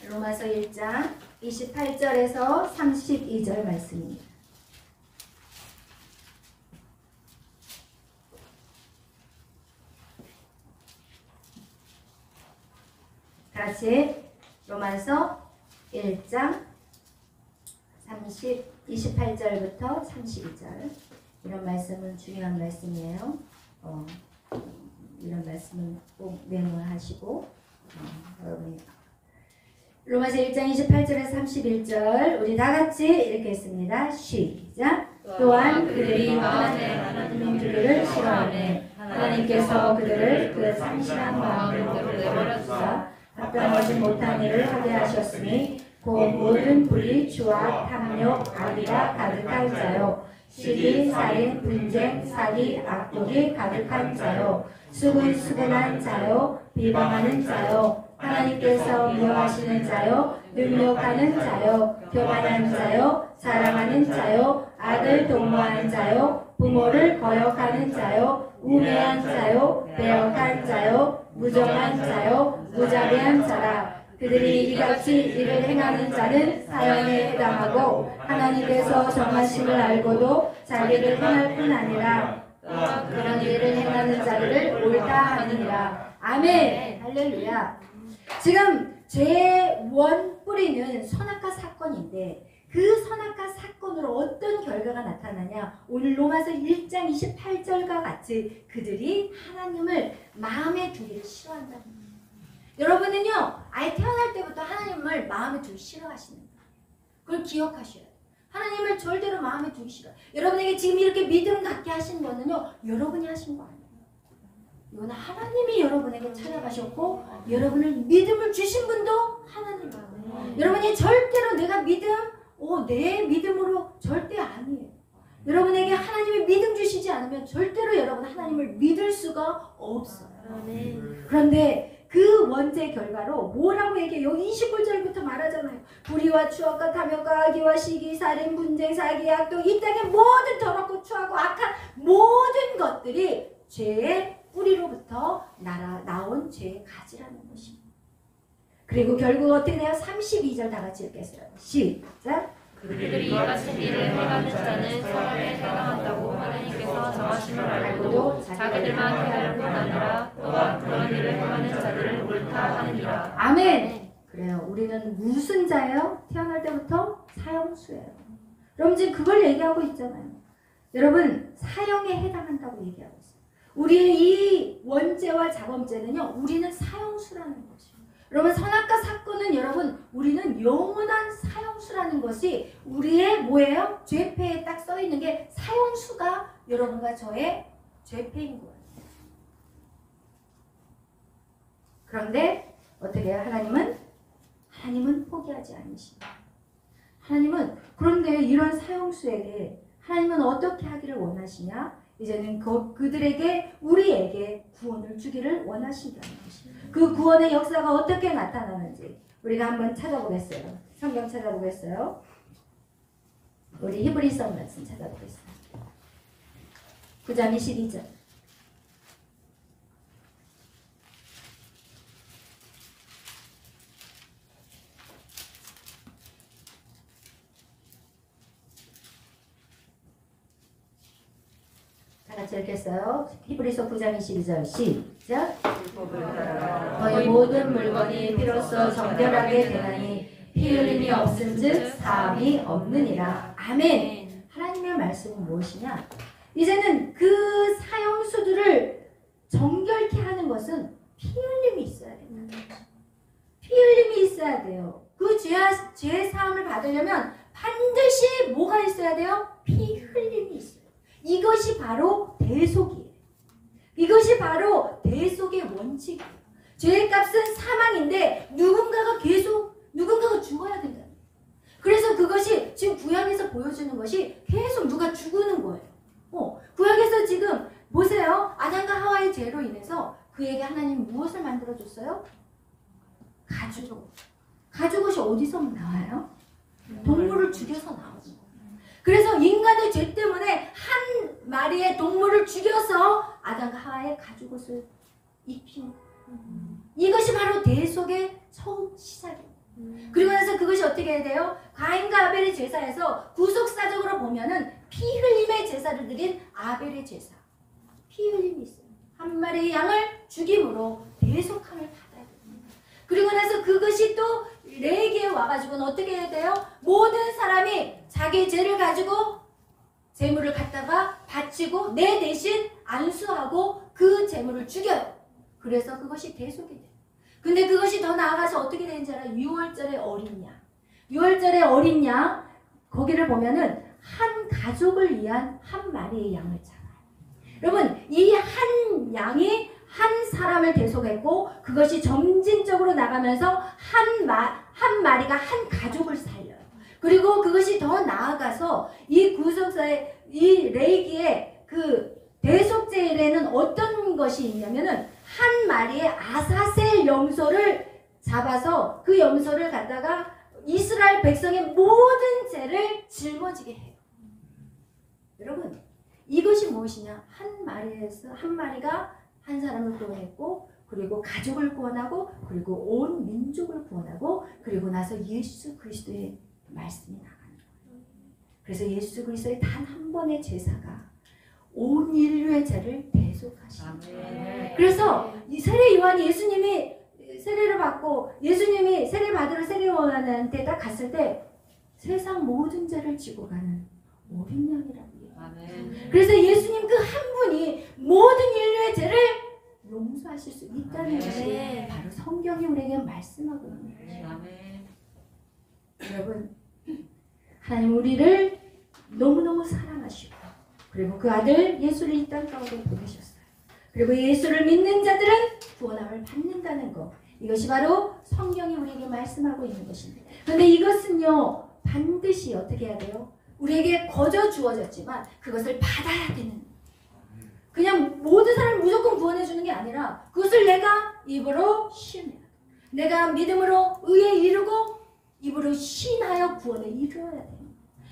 로마서 1장 28절에서 32절 말씀입니다. 같이 로마서 1장 28절부터 32절. 이런 말씀은 중요한 말씀이에요. 이런 말씀은 꼭 메모하시고 여러분이 로마서 1장 28절에서 31절 우리 다같이 이렇게 했습니다. 시작. 또한 그들이 하나님의 주를 싫어하네 하나님께서 그들을 그 상실한 마음으로 내버려 두사 합당하지 못한 일을 하게 하셨으니 곧 모든 불의, 추악, 탐욕, 악이라 가득한 자요 시기, 살인, 분쟁, 사기, 악독이 가득한 자요 수근수근한 자요 비방하는 자요 하나님께서 미워하시는 자요 능욕하는 자요 교만한 자요 사랑하는 자요 아들 동무하는 자요 부모를 거역하는 자요 우매한 자요 배역한 자요 무정한 자요 무자비한 자라. 그들이 이같이 일을 행하는 자는 사형에 해당하고 하나님께서 정하심을 알고도 자기를 행할 뿐 아니라 그런 일을 행하는 자들을 옳다 하느니라. 아멘. 할렐루야. 지금 죄의 원뿌리는 선악과 사건인데 그 선악과 사건으로 어떤 결과가 나타나냐? 오늘 로마서 1장 28절과 같이 그들이 하나님을 마음에 두기를 싫어한다는 거예요. 여러분은요, 아예 태어날 때부터 하나님을 마음에 두기 싫어하시는 거예요. 그걸 기억하셔야 돼요. 하나님을 절대로 마음에 두기 싫어요. 여러분에게 지금 이렇게 믿음 갖게 하신 거는요, 여러분이 하신 거 아니에요. 이거는 하나님이 여러분에게 찾아가셨고 여러분을 믿음을 주신 분도 하나님이에요. 여러분이 절대로 내가 믿음, 내 믿음으로 절대 아니에요. 여러분에게 하나님이 믿음 주시지 않으면 절대로 여러분 하나님을 믿을 수가 없어요. 그런데 그 원죄 결과로 뭐라고 얘기해요? 여기 29절부터 말하잖아요. 불의와 추악과 탐욕과 악의와 시기, 살인, 분쟁, 사기, 악독, 이 땅의 모든 더럽고 추하고 악한 모든 것들이 죄의 뿌리로부터 나온 죄의 가지라는 것입니다. 그리고 결국 어떻게 돼요? 32절 다 같이 읽겠어요. 시작. 그들이 이같이 일을 행하는 자는 사형에 해당한다고 하나님께서 정하심을 알고도 자기들만 행할 뿐 아니라 또한 그런 일을 행하는 자들을 옳다 하느니라. 아멘. 그래요. 우리는 무슨 자예요? 태어날 때부터 사형수예요. 여러분 지금 그걸 얘기하고 있잖아요. 여러분 사형에 해당한다고 얘기하고 있어요. 우리의 이 원죄와 자범죄는요, 우리는 사형수라는 것이에요. 여러분 선악과 사건은 여러분 우리는 영원한 사형수라는 것이 우리의 뭐예요? 죄패에 딱 써있는 게 사형수가 여러분과 저의 죄패인 거예요. 그런데 어떻게 해요? 하나님은 포기하지 않으십니다. 하나님은 그런데 이런 사형수에게 하나님은 어떻게 하기를 원하시냐? 이제는 그들에게 우리에게 구원을 주기를 원하신다는 것입니다. 그 구원의 역사가 어떻게 나타나는지 우리가 한번 찾아보겠어요. 성경 찾아보겠어요. 우리 히브리서 말씀 찾아보겠어요. 9장 22절. 같이 읽겠어요. 히브리서 9장 22절 시작. 너희 모든 물건이 피로써 정결하게 되나니 피 흘림이 없은즉 사함이 없느니라. 아멘. 하나님의 말씀은 무엇이냐? 이제는 그 사형수들을 정결케 하는 것은 피 흘림이 있어야 된다. 피 흘림이 있어야 돼요. 그 죄 사함을 받으려면 반드시 뭐가 있어야 돼요? 피 흘림이 있어요. 이것이 바로 대속이에요. 이것이 바로 대속의 원칙이에요. 죄의 값은 사망인데 누군가가 죽어야 된다. 그래서 그것이 지금 구약에서 보여주는 것이 계속 누가 죽는 거예요. 구약에서 지금 보세요. 아담과 하와의 죄로 인해서 그에게 하나님 무엇을 만들어줬어요? 가죽. 가죽옷이 어디서 나와요? 동물을 죽여서 나오는 거예요. 그래서 인간의 죄 때문에 한 마리의 동물을 죽여서 아담과 하와의 가죽옷을 입힌 이것이 바로 대속의 처음 시작이에요. 그리고 나서 그것이 어떻게 해야 돼요? 가인과 아벨의 제사에서 구속사적으로 보면은 피 흘림의 제사를 드린 아벨의 제사. 피 흘림이 있어요. 한 마리의 양을 죽임으로 대속함을 받아야 됩니다. 그리고 나서 그것이 또 레위기에 와가지고는 어떻게 해야 돼요? 모든 사람이 자기 죄를 가지고 제물을 갖다가 바치고 내 대신 안수하고 그 제물을 죽여요. 그래서 그것이 대속이 돼요. 근데 그것이 더 나아가서 어떻게 되는지 알아요? 6월절의 어린 양. 6월절의 어린 양 거기를 보면은 한 가족을 위한 한 마리의 양을 잡아요. 여러분 이 한 양이 한 사람을 대속했고 그것이 점진적으로 나가면서 한 마리가 한 가족을 살려요. 그리고 그것이 더 나아가서 이 구속사의 이 레위기의 그 대속제일에는 어떤 것이 있냐면은 한 마리의 아사셀 염소를 잡아서 그 염소를 갖다가 이스라엘 백성의 모든 죄를 짊어지게 해요. 여러분 이것이 무엇이냐? 한 마리가 한 사람을 구원했고 그리고 가족을 구원하고 그리고 온 민족을 구원하고 그리고 나서 예수 그리스도의 말씀이 나가는 거예요. 그래서 예수 그리스도의 단 한 번의 제사가 온 인류의 죄를 대속하십니다. 그래서 이 세례 요한이 예수님이 세례를 받고 예수님이 세례 받으러 세례 요한한테 딱 갔을 때 세상 모든 죄를 지고 가는 어린 양이라고 얘기해요. 그래서 예수님 그 한 분이 모든 인류의 죄를 용서하실 수 있다는 것이 바로 성경이 우리에게 말씀하고 있는 거예요. 여러분 하나님 우리를 너무너무 사랑하시고 그리고 그 아들 예수를 이 땅 가운데 보내셨어요. 그리고 예수를 믿는 자들은 구원함을 받는다는 것. 이것이 바로 성경이 우리에게 말씀하고 있는 것입니다. 그런데 이것은요 반드시 어떻게 해야 돼요? 우리에게 거저 주어졌지만 그것을 받아야 되는 그냥 모든 사람을 무조건 구원해 주는 게 아니라 그것을 내가 입으로 시인해야 돼. 내가 믿음으로 의에 이르고 입으로 시인하여 구원을 이루어야 돼요.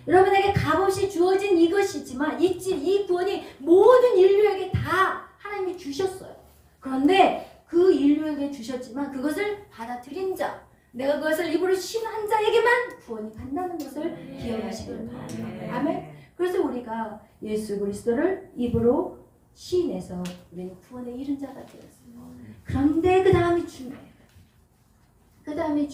여러분에게 값없이 주어진 이것이지만 이 구원이 모든 인류에게 다 하나님이 주셨어요. 그런데 그 인류에게 주셨지만 그것을 받아들인 자 내가 그것을 입으로 신한 자에게만 구원이 간다는 것을 기억하시길 바랍니다. 아멘. 그래서 우리가 예수 그리스도를 입으로 시인해서 우리는 구원에 이른 자가 되었어요. 그런데 그 다음이 중요해요. 그 다음이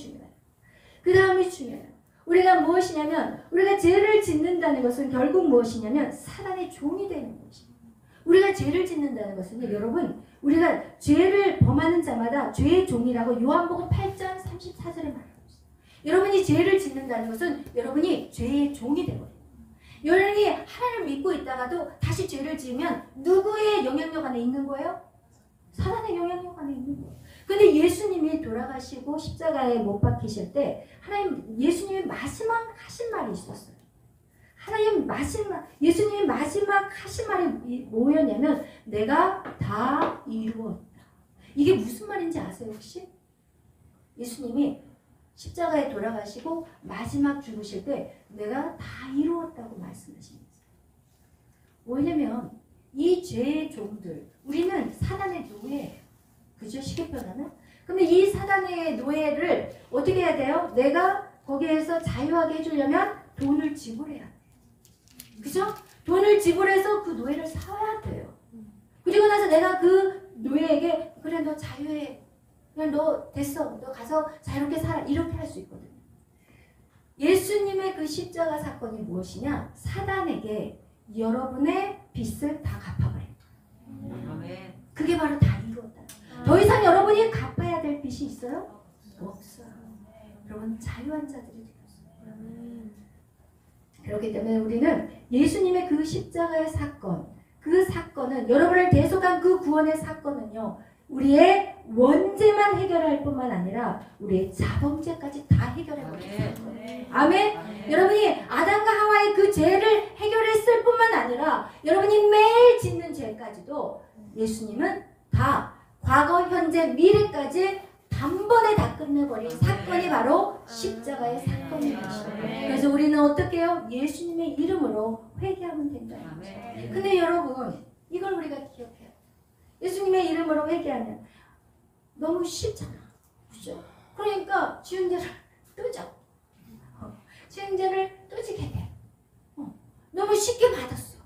중요해요. 우리가 무엇이냐면 우리가 죄를 짓는다는 것은 결국 무엇이냐면 사단의 종이 되는 것입니다. 우리가 죄를 짓는다는 것은요. 여러분 우리가 죄를 범하는 자마다 죄의 종이라고 요한복음 8장 34절에 말하고 있어요. 여러분이 죄를 짓는다는 것은 여러분이 죄의 종이 되거든요. 여러분이 하나님을 믿고 있다가도 다시 죄를 지으면 누구의 영향력 안에 있는 거예요? 사단의 영향력 안에 있는 거예요. 근데 예수님이 돌아가시고 십자가에 못 박히실 때 예수님이 마지막 하신 말이 있었어요. 예수님이 마지막 하신 말이 뭐였냐면 내가 다 이루었다. 이게 무슨 말인지 아세요 혹시? 예수님이 십자가에 돌아가시고 마지막 죽으실 때 내가 다 이루었다고 말씀하신 거예요. 왜냐면 이 죄의 종들 우리는 사단의 노예예요. 그죠? 쉽게 표현하면. 근데 이 사단의 노예를 어떻게 해야 돼요? 내가 거기에서 자유하게 해주려면 돈을 지불해야 돼요. 그죠? 돈을 지불해서 그 노예를 사야 돼요. 그리고 나서 내가 그 노예에게 그래 너 자유해. 그냥 너 됐어. 너 가서 자유롭게 살아. 이렇게 할 수 있거든요. 예수님의 그 십자가 사건이 무엇이냐? 사단에게 여러분의 빚을 다 갚아버려요. 그게 바로 다 이루었다. 더 이상 여러분이 갚아야 될 빚이 있어요? 없어요. 여러분 자유한 자들이 되었어요. 그렇기 때문에 우리는 예수님의 그 십자가의 사건, 그 사건은 여러분을 대속한 그 구원의 사건은요, 우리의 원죄만 해결할 뿐만 아니라 우리의 자범죄까지 다 해결해 버렸어요. 아멘. 여러분이 아담과 하와의 그 죄를 해결했을 뿐만 아니라 여러분이 매일 짓는 죄까지도 예수님은 다 과거, 현재, 미래까지 단번에 다 끝내버린 사건이 바로 십자가의 사건입니다. 그래서 우리는 어떻게 해요? 예수님의 이름으로 회개하면 된다는 거죠. 근데 여러분, 이걸 우리가 기억해요. 예수님의 이름으로 회개하면 너무 쉽잖아. 그죠? 그러니까 지은 죄를 또 져. 지은 죄를 또 지게 돼. 너무 쉽게 받았어.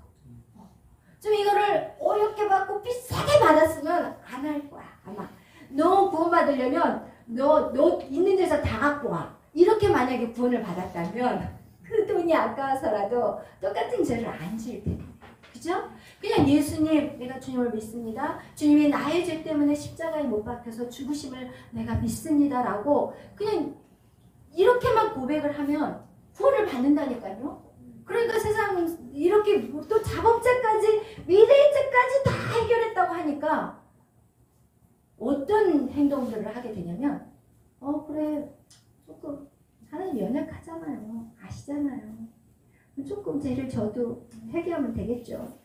좀 이거를 어렵게 받고 비싸게 받았으면 안 할 거야. 아마 너 구원받으려면 너 있는 데서 다 갖고 와. 이렇게 만약에 구원을 받았다면 그 돈이 아까워서라도 똑같은 죄를 안 지을 텐데. 그죠? 그냥 예수님, 내가 주님을 믿습니다. 주님이 나의 죄 때문에 십자가에 못 박혀서 죽으심을 내가 믿습니다. 라고 그냥 이렇게만 고백을 하면 구원을 받는다니까요. 그러니까 세상은 이렇게 또 자범죄까지 미래의 죄까지 다 해결했다고 하니까 어떤 행동들을 하게 되냐면 그래 조금 하나님 연약하잖아요. 아시잖아요. 조금 죄를 져도 회개하면 되겠죠.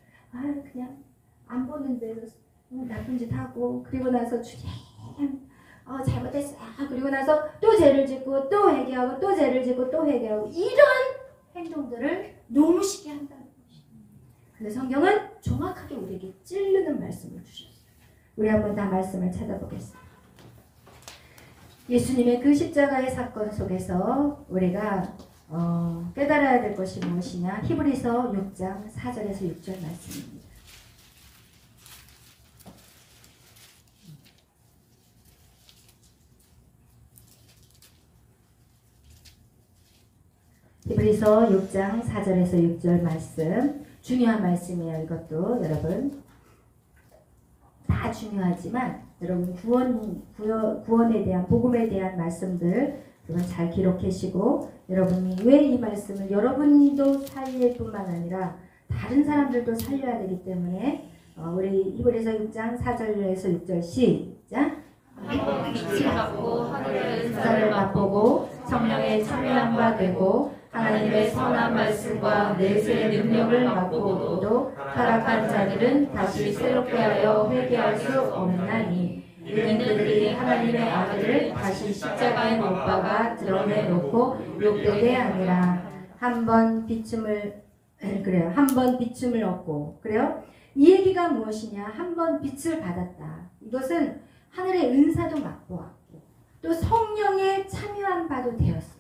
그냥 안 보는 대로 나쁜 짓 하고 그리고 나서 주님 잘못했어. 그리고 나서 또 죄를 짓고 또 회개하고 또 죄를 짓고 또 회개하고 이런 행동들을 너무 쉽게 한다는 것이죠. 근데 성경은 정확하게 우리에게 찌르는 말씀을 주셨어요. 우리 한번 다 말씀을 찾아보겠습니다. 예수님의 그 십자가의 사건 속에서 우리가 깨달아야 될 것이 무엇이냐? 히브리서 6장 4절에서 6절 말씀입니다. 히브리서 6장 4절에서 6절 말씀, 중요한 말씀이에요. 이것도 여러분 다 중요하지만 여러분 구원에 대한 복음에 대한 말씀들 여러분 잘 기록하시고 여러분이 왜 이 말씀을 여러분도 살릴 뿐만 아니라 다른 사람들도 살려야 되기 때문에 우리 히브리서 6장 4절에서 6절 시작. 빛을 받고 하늘의 은사를 맛보고 성령의 참여함과 되고 하나님의 선한 말씀과 내세의 능력을 맛보고도 타락한 자들은 다시 새롭게 하여 회개할 수 없나니 이는 그들이 하나님의 아들을 다시 십자가에 못 박아 드러내놓고 욕되게 하니라. 한 번 비춤을 얻고 그래요? 이 얘기가 무엇이냐? 한 번 빛을 받았다. 이것은 하늘의 은사도 맛보았고 또 성령에 참여한 바도 되었어요.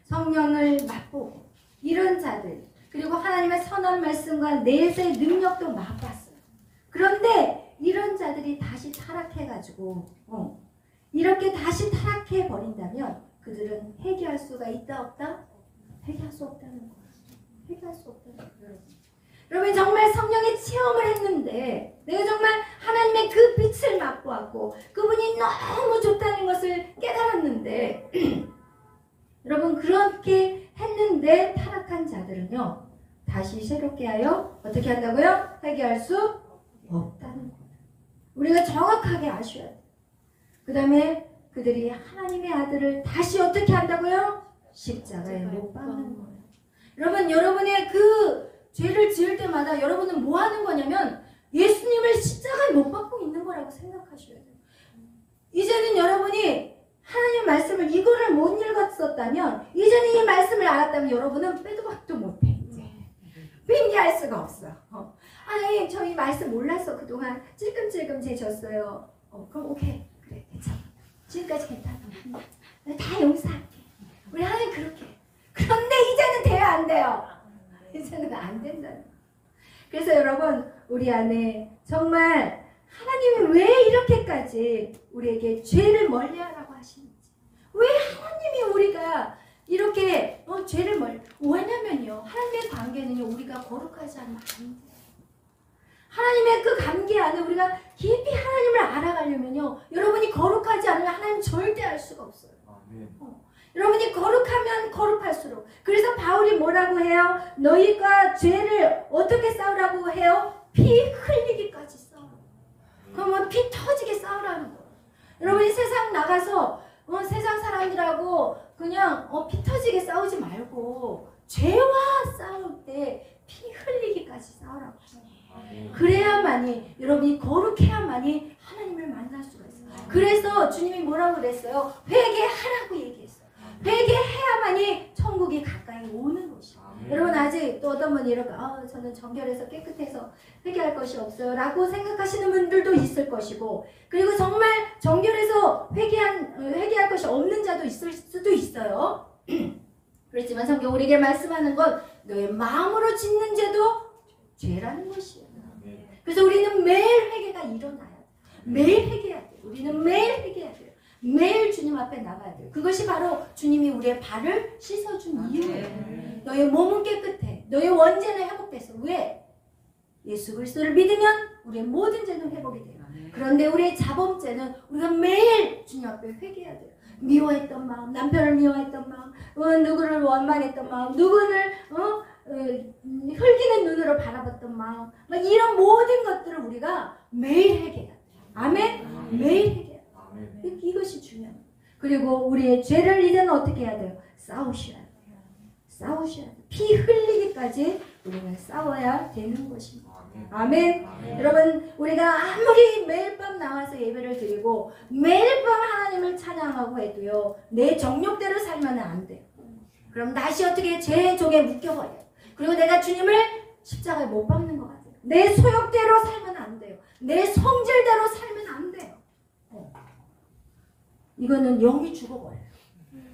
성령을 맛보고 이런 자들 그리고 하나님의 선한 말씀과 내세의 능력도 맛봤어요. 그런데 이런 자들이 다시 타락해가지고 이렇게 다시 타락해 버린다면 그들은 회개할 수가 있다 없다? 회개할 수 없다는 거예요. 회개할 수 없다는 거예요. 여러분 정말 성령의 체험을 했는데 내가 정말 하나님의 그 빛을 맛보았고 그분이 너무 좋다는 것을 깨달았는데 여러분 그렇게 했는데 타락한 자들은요 다시 새롭게 하여 어떻게 한다고요? 회개할 수 없다는 거예요. 우리가 정확하게 아셔야 돼요. 그 다음에 그들이 하나님의 아들을 다시 어떻게 한다고요? 십자가에 못 박는 거예요. 여러분 여러분의 그 죄를 지을 때마다 여러분은 뭐 하는 거냐면 예수님을 십자가에 못 박고 있는 거라고 생각하셔야 돼요. 이제는 여러분이 하나님의 말씀을 이거를 못 읽었었다면 이제는 이 말씀을 알았다면 여러분은 빼도 박도 못해. 이제 빙의할 수가 없어. 아니 저 이 말씀 몰라서 그동안 찔끔찔끔 죄졌어요. 그럼 오케이 그래 괜찮아. 지금까지 괜찮아. 다 용서할게. 우리 하나님 그렇게. 그런데 이제는 돼요 안 돼요? 이제는 안 된다는 거예요. 그래서 여러분 우리 안에 정말 하나님이 왜 이렇게까지 우리에게 죄를 멀리하라고 하시는지 왜 하나님이 우리가 이렇게 죄를 왜냐면요 하나님의 관계는요 우리가 거룩하지 않으면 안 돼요. 하나님의 그 관계 안에 우리가 깊이 하나님을 알아가려면요 여러분이 거룩하지 않으면 하나님 절대 알 수가 없어요. 여러분이 거룩하면 거룩할수록. 그래서 바울이 뭐라고 해요? 너희가 죄를 어떻게 싸우라고 해요? 피 흘리기까지 싸우라고. 그러면 피 터지게 싸우라는 거예요. 여러분이 세상 나가서 세상 사람들하고 그냥 피 터지게 싸우지 말고 죄와 싸울 때 피 흘리기까지 싸우라고 하잖아요. 그래야만이 여러분이 거룩해야만이 하나님을 만날 수가 있어요. 그래서 주님이 뭐라고 그랬어요? 회개하라고 얘기했어요. 회개해야만이 천국이 가까이 오는 것이에요. 여러분 아직 또 어떤 분이 이렇게 저는 정결해서 깨끗해서 회개할 것이 없어요 라고 생각하시는 분들도 있을 것이고, 그리고 정말 정결해서 회개할 것이 없는 자도 있을 수도 있어요. 그렇지만 성경 우리에게 말씀하는 건 너의 마음으로 짓는 죄도 죄라는 것이에요. 그래서 우리는 매일 회개가 일어나야 돼요. 매일 회개해야 돼요. 우리는 매일 회개해야 돼요. 매일 주님 앞에 나가야 돼요. 그것이 바로 주님이 우리의 발을 씻어준 이유예요. 너의 몸은 깨끗해. 너의 원죄는 회복됐어. 왜? 예수 그리스도를 믿으면 우리의 모든 죄는 회복이 돼요. 그런데 우리의 자범죄는 우리가 매일 주님 앞에 회개해야 돼요. 미워했던 마음, 남편을 미워했던 마음, 누구를 원망했던 마음, 누구를 흘기는 눈으로 바라봤던 마음, 막 이런 모든 것들을 우리가 매일 회개해야 돼요. 아멘? 매일 회개해야 돼요. 이것이 중요해요. 그리고 우리의 죄를 이제는 어떻게 해야 돼요? 싸우셔야 돼요. 싸우셔야 돼요. 피 흘리기까지 우리가 싸워야 되는 것입니다. 아멘. 여러분 우리가 아무리 매일 밤 나와서 예배를 드리고 매일 밤 하나님을 찬양하고 해도요, 내 정욕대로 살면 안 돼요. 그럼 다시 어떻게 죄 종에 묶여버려요. 그리고 내가 주님을 십자가에 못 박는 것 같아요. 내 소욕대로 살면 안 돼요. 내 성질대로 살면 안 돼요. 이거는 영이 죽어버려요.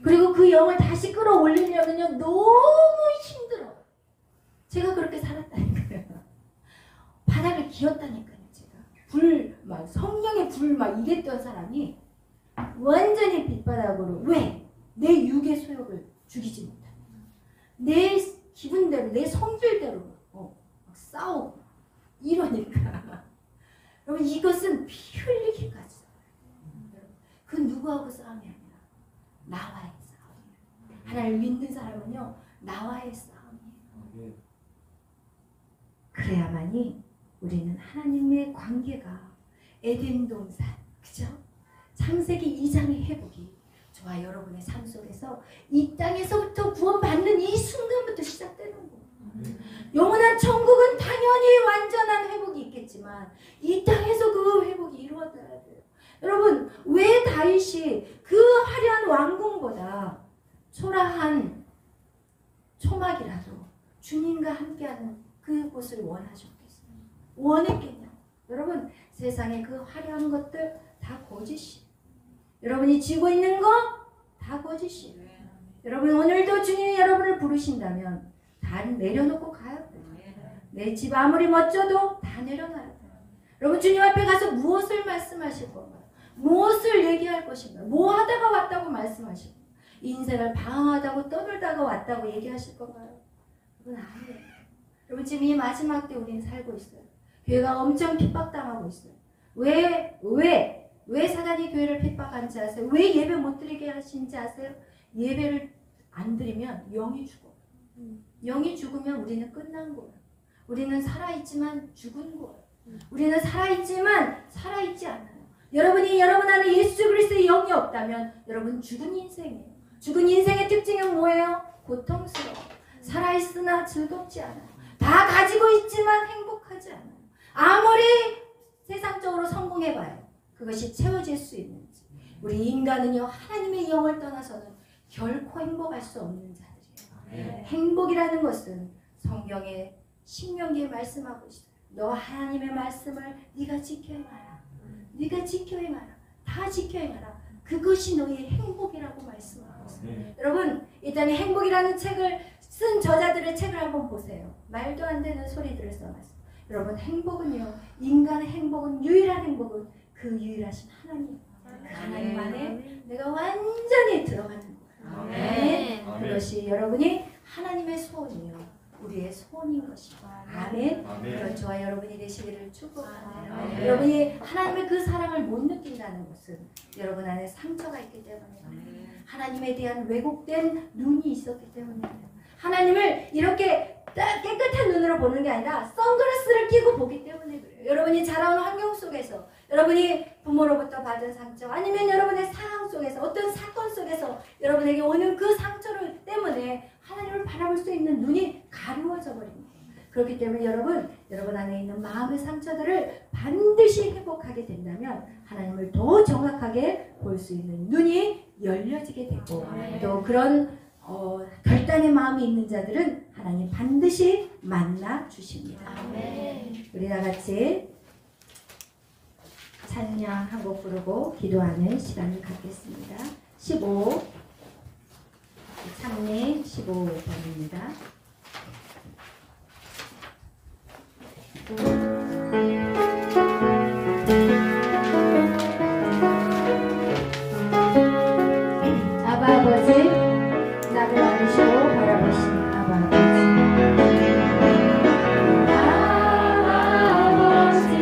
그리고 그 영을 다시 끌어올리려면요 너무 힘들어요. 제가 그렇게 살았다니까요. 바닥을 기었다니까요. 제가 막 성령의 불 막 이랬던 사람이 완전히 빛바닥으로. 왜? 내 육의 소욕을 죽이지 못하는, 내 기분대로 내 성질대로 막 싸우고 이러니까 여러분 이것은 피 흘리기까지. 그 누구하고 싸움이 아니라 나와의 싸움이에요. 하나님을 믿는 사람은요 나와의 싸움이에요. 그래야만이 우리는 하나님의 관계가 에덴 동산, 그죠? 창세기 2장의 회복이 저와 여러분의 삶 속에서 이 땅에서부터 구원받는 이 순간부터 시작되는 거예요. 영원한 천국은 당연히 완전한 회복이 있겠지만 이 땅에서 그 회복이 이루어져야 돼요. 여러분 왜 다윗이 그 화려한 왕궁보다 초라한 초막이라도 주님과 함께하는 그곳을 원하셨겠어요? 원했겠냐? 여러분 세상의 그 화려한 것들 다 거짓이에요. 여러분이 지고 있는 거 다 거짓이에요. 여러분 오늘도 주님이 여러분을 부르신다면 다 내려놓고 가야 돼요. 내 집 아무리 멋져도 다 내려놔야 돼요. 여러분 주님 앞에 가서 무엇을 말씀하실 건가요? 무엇을 얘기할 것인가요? 뭐 하다가 왔다고 말씀하실 건가요? 인생을 방황하다고 떠돌다가 왔다고 얘기하실 건가요? 그건 아니에요. 여러분 지금 이 마지막 때 우리는 살고 있어요. 교회가 엄청 핍박당하고 있어요. 왜 사단이 교회를 핍박하는지 아세요? 왜 예배 못 드리게 하시는지 아세요? 예배를 안 드리면 영이 죽어. 영이 죽으면 우리는 끝난 거예요. 우리는 살아있지만 죽은 거예요. 우리는 살아있지만 살아있지 않아요. 여러분 안에 예수 그리스도의 영이 없다면 여러분 죽은 인생이에요. 죽은 인생의 특징은 뭐예요? 고통스러워. 살아있으나 즐겁지 않아요. 다 가지고 있지만 행복하지 않아요. 아무리 세상적으로 성공해봐요. 그것이 채워질 수 있는지. 우리 인간은요 하나님의 영을 떠나서는 결코 행복할 수 없는 자들이에요. 행복이라는 것은 성경에 신명기에 말씀하고 있어요. 너 하나님의 말씀을 네가 지켜 행하라. 네가 지켜 행하라. 다 지켜 행하라. 그것이 너의 행복이라고 말씀하고 있어요. 여러분 이 땅에 행복이라는 책을 쓴 저자들의 책을 한번 보세요. 말도 안 되는 소리들을 써놨어요. 여러분 행복은요, 인간의 행복은, 유일한 행복은 그 유일하신 하나님, 그 하나님 안에 내가 완전히 들어가는 거예요. 아멘. 그것이 여러분이 하나님의 소원이에요. 우리의 소원인 것이고. 아멘. 아멘. 그런 저와 여러분이 되시기를 축복합니다. 아멘. 여러분이 하나님의 그 사랑을 못 느낀다는 것은 여러분 안에 상처가 있기 때문입니다. 하나님에 대한 왜곡된 눈이 있었기 때문입니다. 하나님을 이렇게 깨끗한 눈으로 보는 게 아니라 선글라스를 끼고 보기 때문에 그래요. 여러분이 자라온 환경 속에서, 여러분이 부모로부터 받은 상처, 아니면 여러분의 상황 속에서, 어떤 사건 속에서 여러분에게 오는 그 상처를 때문에 하나님을 바라볼 수 있는 눈이 가려워져 버립니다. 그렇기 때문에 여러분 안에 있는 마음의 상처들을 반드시 회복하게 된다면 하나님을 더 정확하게 볼 수 있는 눈이 열려지게 되고, 또 그런 결단의 마음이 있는 자들은 하나님 반드시 만나 주십니다. 우리 다 같이 찬양 한 곡 부르고 기도하는 시간을 갖겠습니다. 15 찬양 15번입니다. 아바 아버지, 나를 안으시고 바라보시는 아바 아버지, 아버지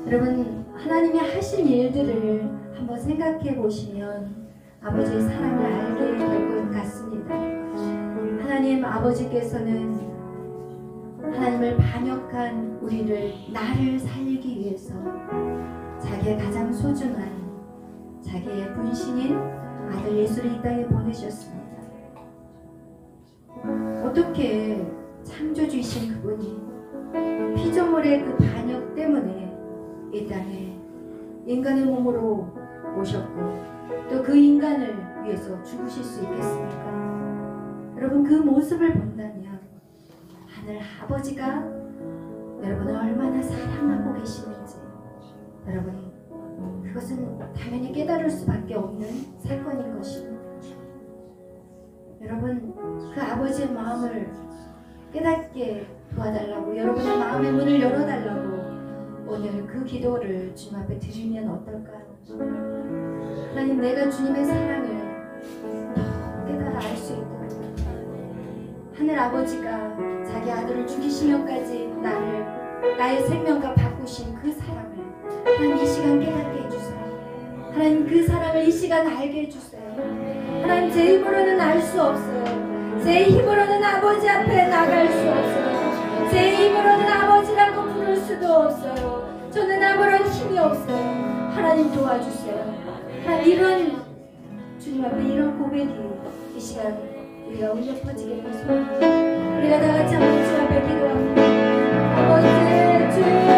여러분, 하나님이 하신 일들을 한번 생각해 보시면 아버지의 사랑을 알게 될 것 같습니다. 하나님 아버지께서는 하나님을 반역한 우리를, 나를 살리기 위해서 자기의 가장 소중한 자기의 분신인 아들 예수를 이 땅에 보내셨습니다. 어떻게 창조주이신 그분이 피조물의 그 반역 때문에 이 땅에 인간의 몸으로 오셨고 또 그 인간을 위해서 죽으실 수 있겠습니까? 여러분, 그 모습을 본다면 하늘 아버지가 여러분을 얼마나 사랑하고 계시는지 여러분, 그것은 당연히 깨달을 수밖에 없는 사건인 것입니다. 여러분, 그 아버지의 마음을 깨닫게 도와달라고, 여러분의 마음의 문을 열어달라고 오늘 그 기도를 주님 앞에 드리면 어떨까요? 하나님, 내가 주님의 사랑을 더 깨달아 알 수 있도록 하늘 아버지가 자기 아들을 죽이시면까지 나의 생명과 바꾸신 그 사랑을 하나님 이 시간 깨닫게 해주세요. 하나님, 그 사랑을 이 시간 알게 해주세요. 하나님, 제 힘으로는 알 수 없어요. 제 힘으로는 아버지 앞에 나갈 수 없어요. 제 힘으로는 아버지라고 부를 수도 없어요. 저는 아무런 힘이 없어요. 하나님, 도와주세요. 하나님, 이런 주님 앞에 이런 고백이 이 시간 우리가 울려 퍼지게 해서 우리가 다 같이 한번 주님 앞에 기도합니다. 아버지 주여,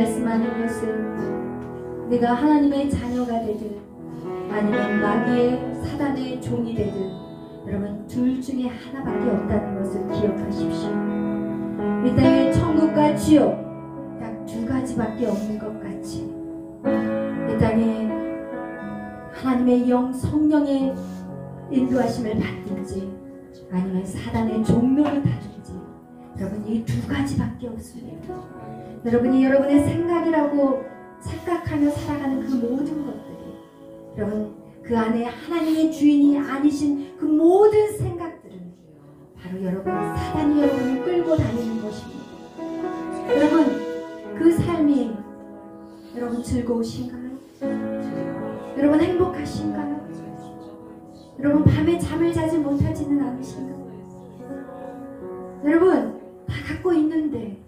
말씀하는 것은 내가 하나님의 자녀가 되든 아니면 마귀의 사단의 종이 되든 여러분 둘 중에 하나밖에 없다는 것을 기억하십시오. 이 땅에 천국과 지옥 딱 두 가지밖에 없는 것 같이 이 땅에 하나님의 영 성령의 인도하심을 받든지 아니면 사단의 종로를 타든지 여러분 이 두 가지밖에 없습니다. 여러분이 여러분의 생각이라고 착각하며 살아가는 그 모든 것들이 여러분 그 안에 하나님의 주인이 아니신 그 모든 생각들은 바로 여러분 사단이 여러분을 끌고 다니는 것입니다. 여러분 그 삶이 여러분 즐거우신가요? 여러분 행복하신가요? 여러분 밤에 잠을 자지 못하지는 않으신가요? 여러분 다 갖고 있는데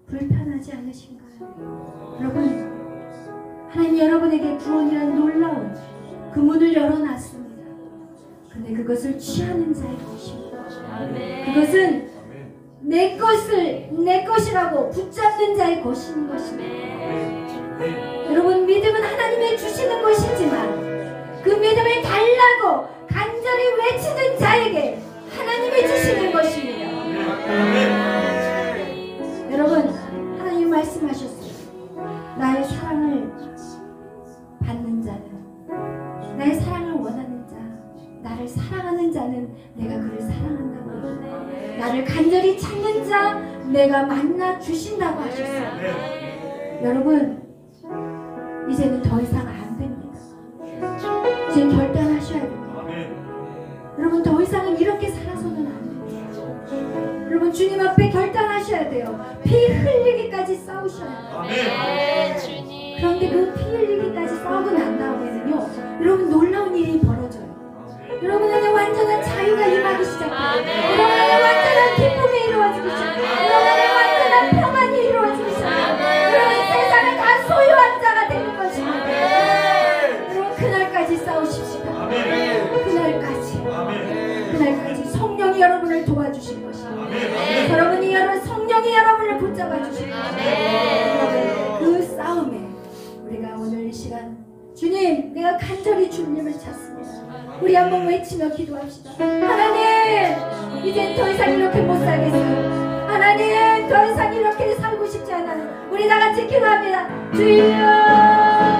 불편하지 않으신가요? 여러분 하나님 여러분에게 구원이란 놀라운 그 문을 열어놨습니다. 근데 그것을 취하는 자의 것입니다. 그것은 내 것을 내 것이라고 붙잡는 자의 것인 것입니다. 여러분 믿음은 하나님의 주시는 것이지만 그 믿음을 달라고 간절히 외치는 자에게 하나님이 주시는 것입니다. 여러분 하나님 말씀하셨어요. 나의 사랑을 받는 자는 나의 사랑을 원하는 자 나를 사랑하는 자는 내가 그를 사랑한다고 해요. 나를 간절히 찾는 자 내가 만나 주신다고 하셨어요. 여러분 이제는 더 이상 안 됩니다. 이제 결단하셔야 됩니다. 여러분 더 이상은 이렇게 살아서는 안 됩니다. 여러분 주님 앞에 결단하셔야 돼요. 피 흘리기까지 싸우셔야 돼요. 그런데 그 피 흘리기까지 싸우고 난 다음에는요 여러분 놀라운 일이 벌어져요. 여러분 안에 완전한 자유가 임하기 시작해요. 여러분 안에 완전한 기쁨이 이루어지기 시작해요. 여러분 안에 완전한 평안이 이루어지기 시작해요. 여러분 세상을 다 소유한 자가 되는 것입니다. 여러분 그날까지 싸우십시다. 그날까지 성령이 여러분을 도와주실 것입니다. 여러분이 성령이 여러분을 붙잡아 주실 것입니다. 그 싸움에 우리가 오늘 이 시간 주님 내가 간절히 주님을 찾습니다. 우리 한번 외치며 기도합시다. 하나님 이젠 더 이상 이렇게 못 살겠어요. 하나님 더 이상 이렇게 살고 싶지 않아요. 우리 다 같이 기도합니다. 주여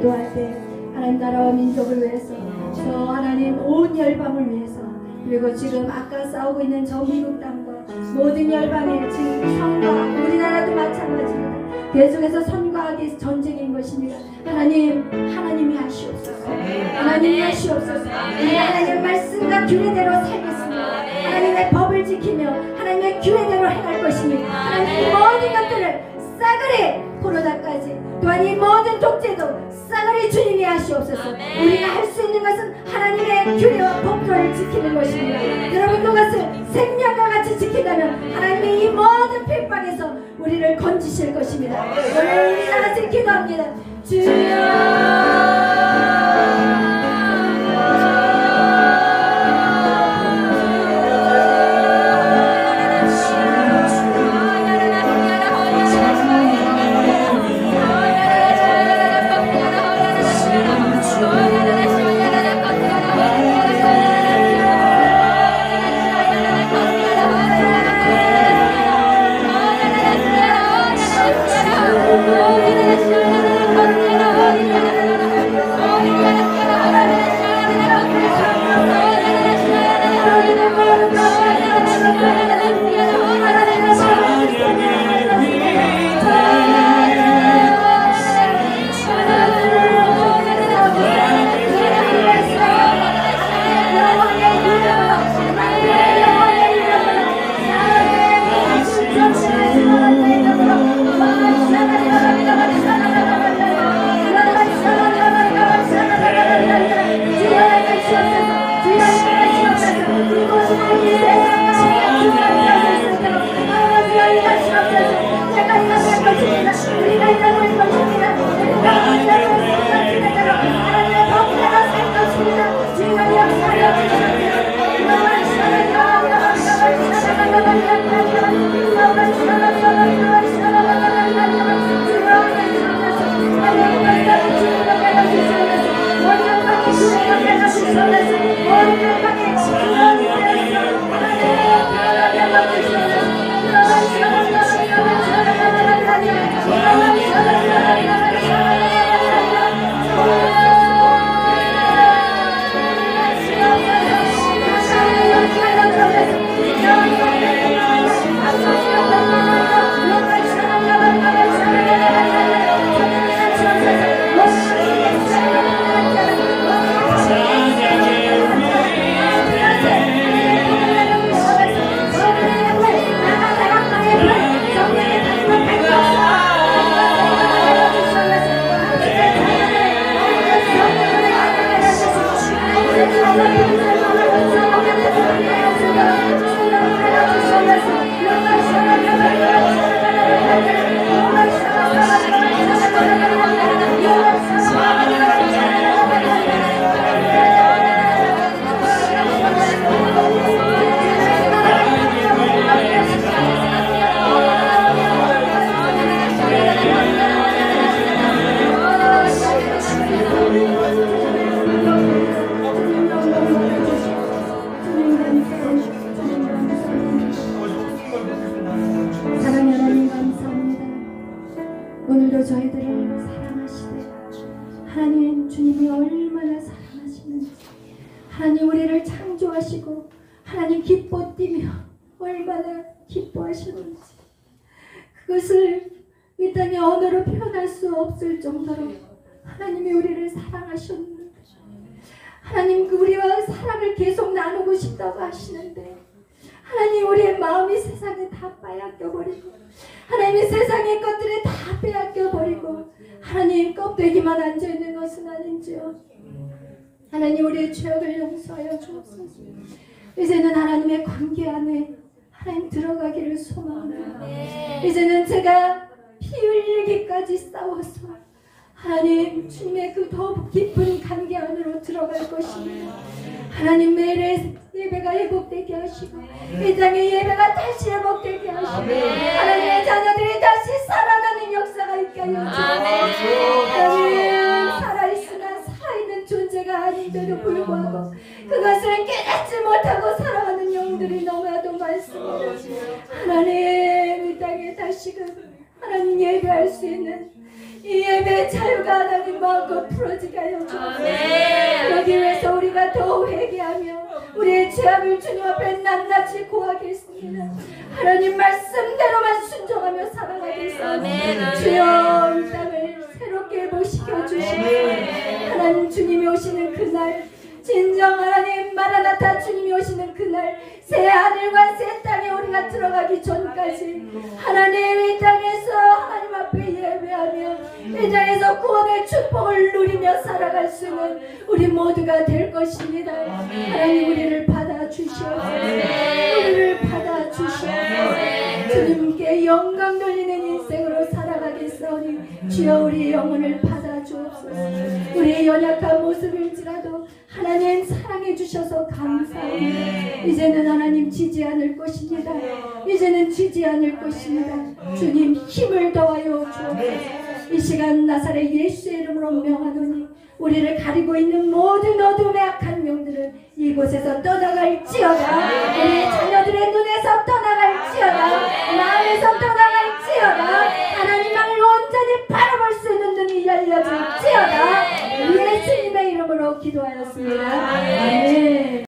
기도할 때 하나님 나라와 민족을 위해서 저 하나님 온 열방을 위해서 그리고 지금 아까 싸우고 있는 저 미국 땅과 모든 열방에 지금 선과 우리나라도 마찬가지입니다. 계속해서 선과하기 전쟁인 것입니다. 하나님이 하시옵소서. 하나님이 하시옵소서. 우리 하나님의 말씀과 규례대로 살겠습니다. 하나님의 법을 지키며 하나님의 규례대로 행할 것입니다. 하나님의 모든 것들을 싸그리 코로나까지 또한 이 모든 독재도 싸그리 주님이 하시옵소서. 우리가 할 수 있는 것은 하나님의 규례와 법도를 지키는 것입니다. 여러분 그것을 생명과 같이 지킨다면 하나님의 이 모든 핍박에서 우리를 건지실 것입니다. 오늘 우리 다 같이 기도합니다. 주여 오늘도 저희들을 사랑하시되 하나님 주님이 얼마나 사랑하시는지 하나님 우리를 창조하시고 하나님 기뻐 뛰며 얼마나 기뻐하시는지 그것을 이 땅에 언어로 표현할 수 없을 정도로 하나님이 우리를 사랑하셨는데 하나님 우리와 사랑을 계속 나누고 싶다고 하시는데 하나님 우리의 마음이 세상에 다 빼앗겨버리고 하나님이 세상의 것들을 다 빼앗겨버리고 하나님 껍데기만 앉아있는 것은 아닌지요. 하나님 우리의 죄악을 용서하여 주옵소서. 이제는 하나님의 관계 안에 하나님 들어가기를 소망합니다. 이제는 제가 피 흘리기까지 싸워서 하나님 주님의 그 더 깊은 관계 안으로 들어갈 것입니다. 하나님 매일의 예배가 회복되게 하시고 이 땅의 예배가 다시 회복되게 하시고 하나님의 자녀들이 다시 살아나는 역사가 있게 하여 주옵소서. 하나님 살아있으나 살아있는 존재가 아닌데도 불구하고 그것을 깨닫지 못하고 살아가는 영들이 너무나도 많습니다. 하나님 이 땅에 다시 다시금 하나님 예배할 수 있는 이 예배의 자유가 하나님 마음껏 풀어지게 하여 주옵소서. 그러기 위해서 우리가 더 회개하며 우리의 죄악을 주님 앞에 낱낱이 고하겠습니다. 하나님 말씀대로만 순종하며 살아가겠습니다. 주여 이 땅을 새롭게 회복시켜 주시옵소서. 하나님 주님이 오시는 그날 진정 하나님 마라나타 주님이 오시는 그날 새 하늘과 새 땅에 우리가 들어가기 전까지 하나님 이 땅에서 하나님 앞에 예배하며 이 땅에서 구원의 축복을 누리며 살아갈 수 있는 우리 모두가 될 것입니다. 하나님 우리를 받아주시옵소서. 우리를 받아주시옵소서. 주님께 영광 돌리는 인생으로 살아가겠사오니 주여 우리의 영혼을 받아주옵소서. 우리의 연약한 모습일지라도 하나님 사랑해 주셔서 감사합니다. 이제는 하나님 지지 않을 것입니다. 이제는 지지 않을 것입니다. 주님 힘을 더하여 주옵소서. 이 시간 나사렛 예수의 이름으로 명하노니 우리를 가리고 있는 모든 어둠의 악한 영들은 이곳에서 떠나갈지어다. 우리 자녀들의 눈에서 떠나갈지어다. 마음에서 떠나갈지어다. 하나님을 온전히 바라볼 수 있는 눈이 열려질지어다. 예수님의 이름으로 기도하였습니다.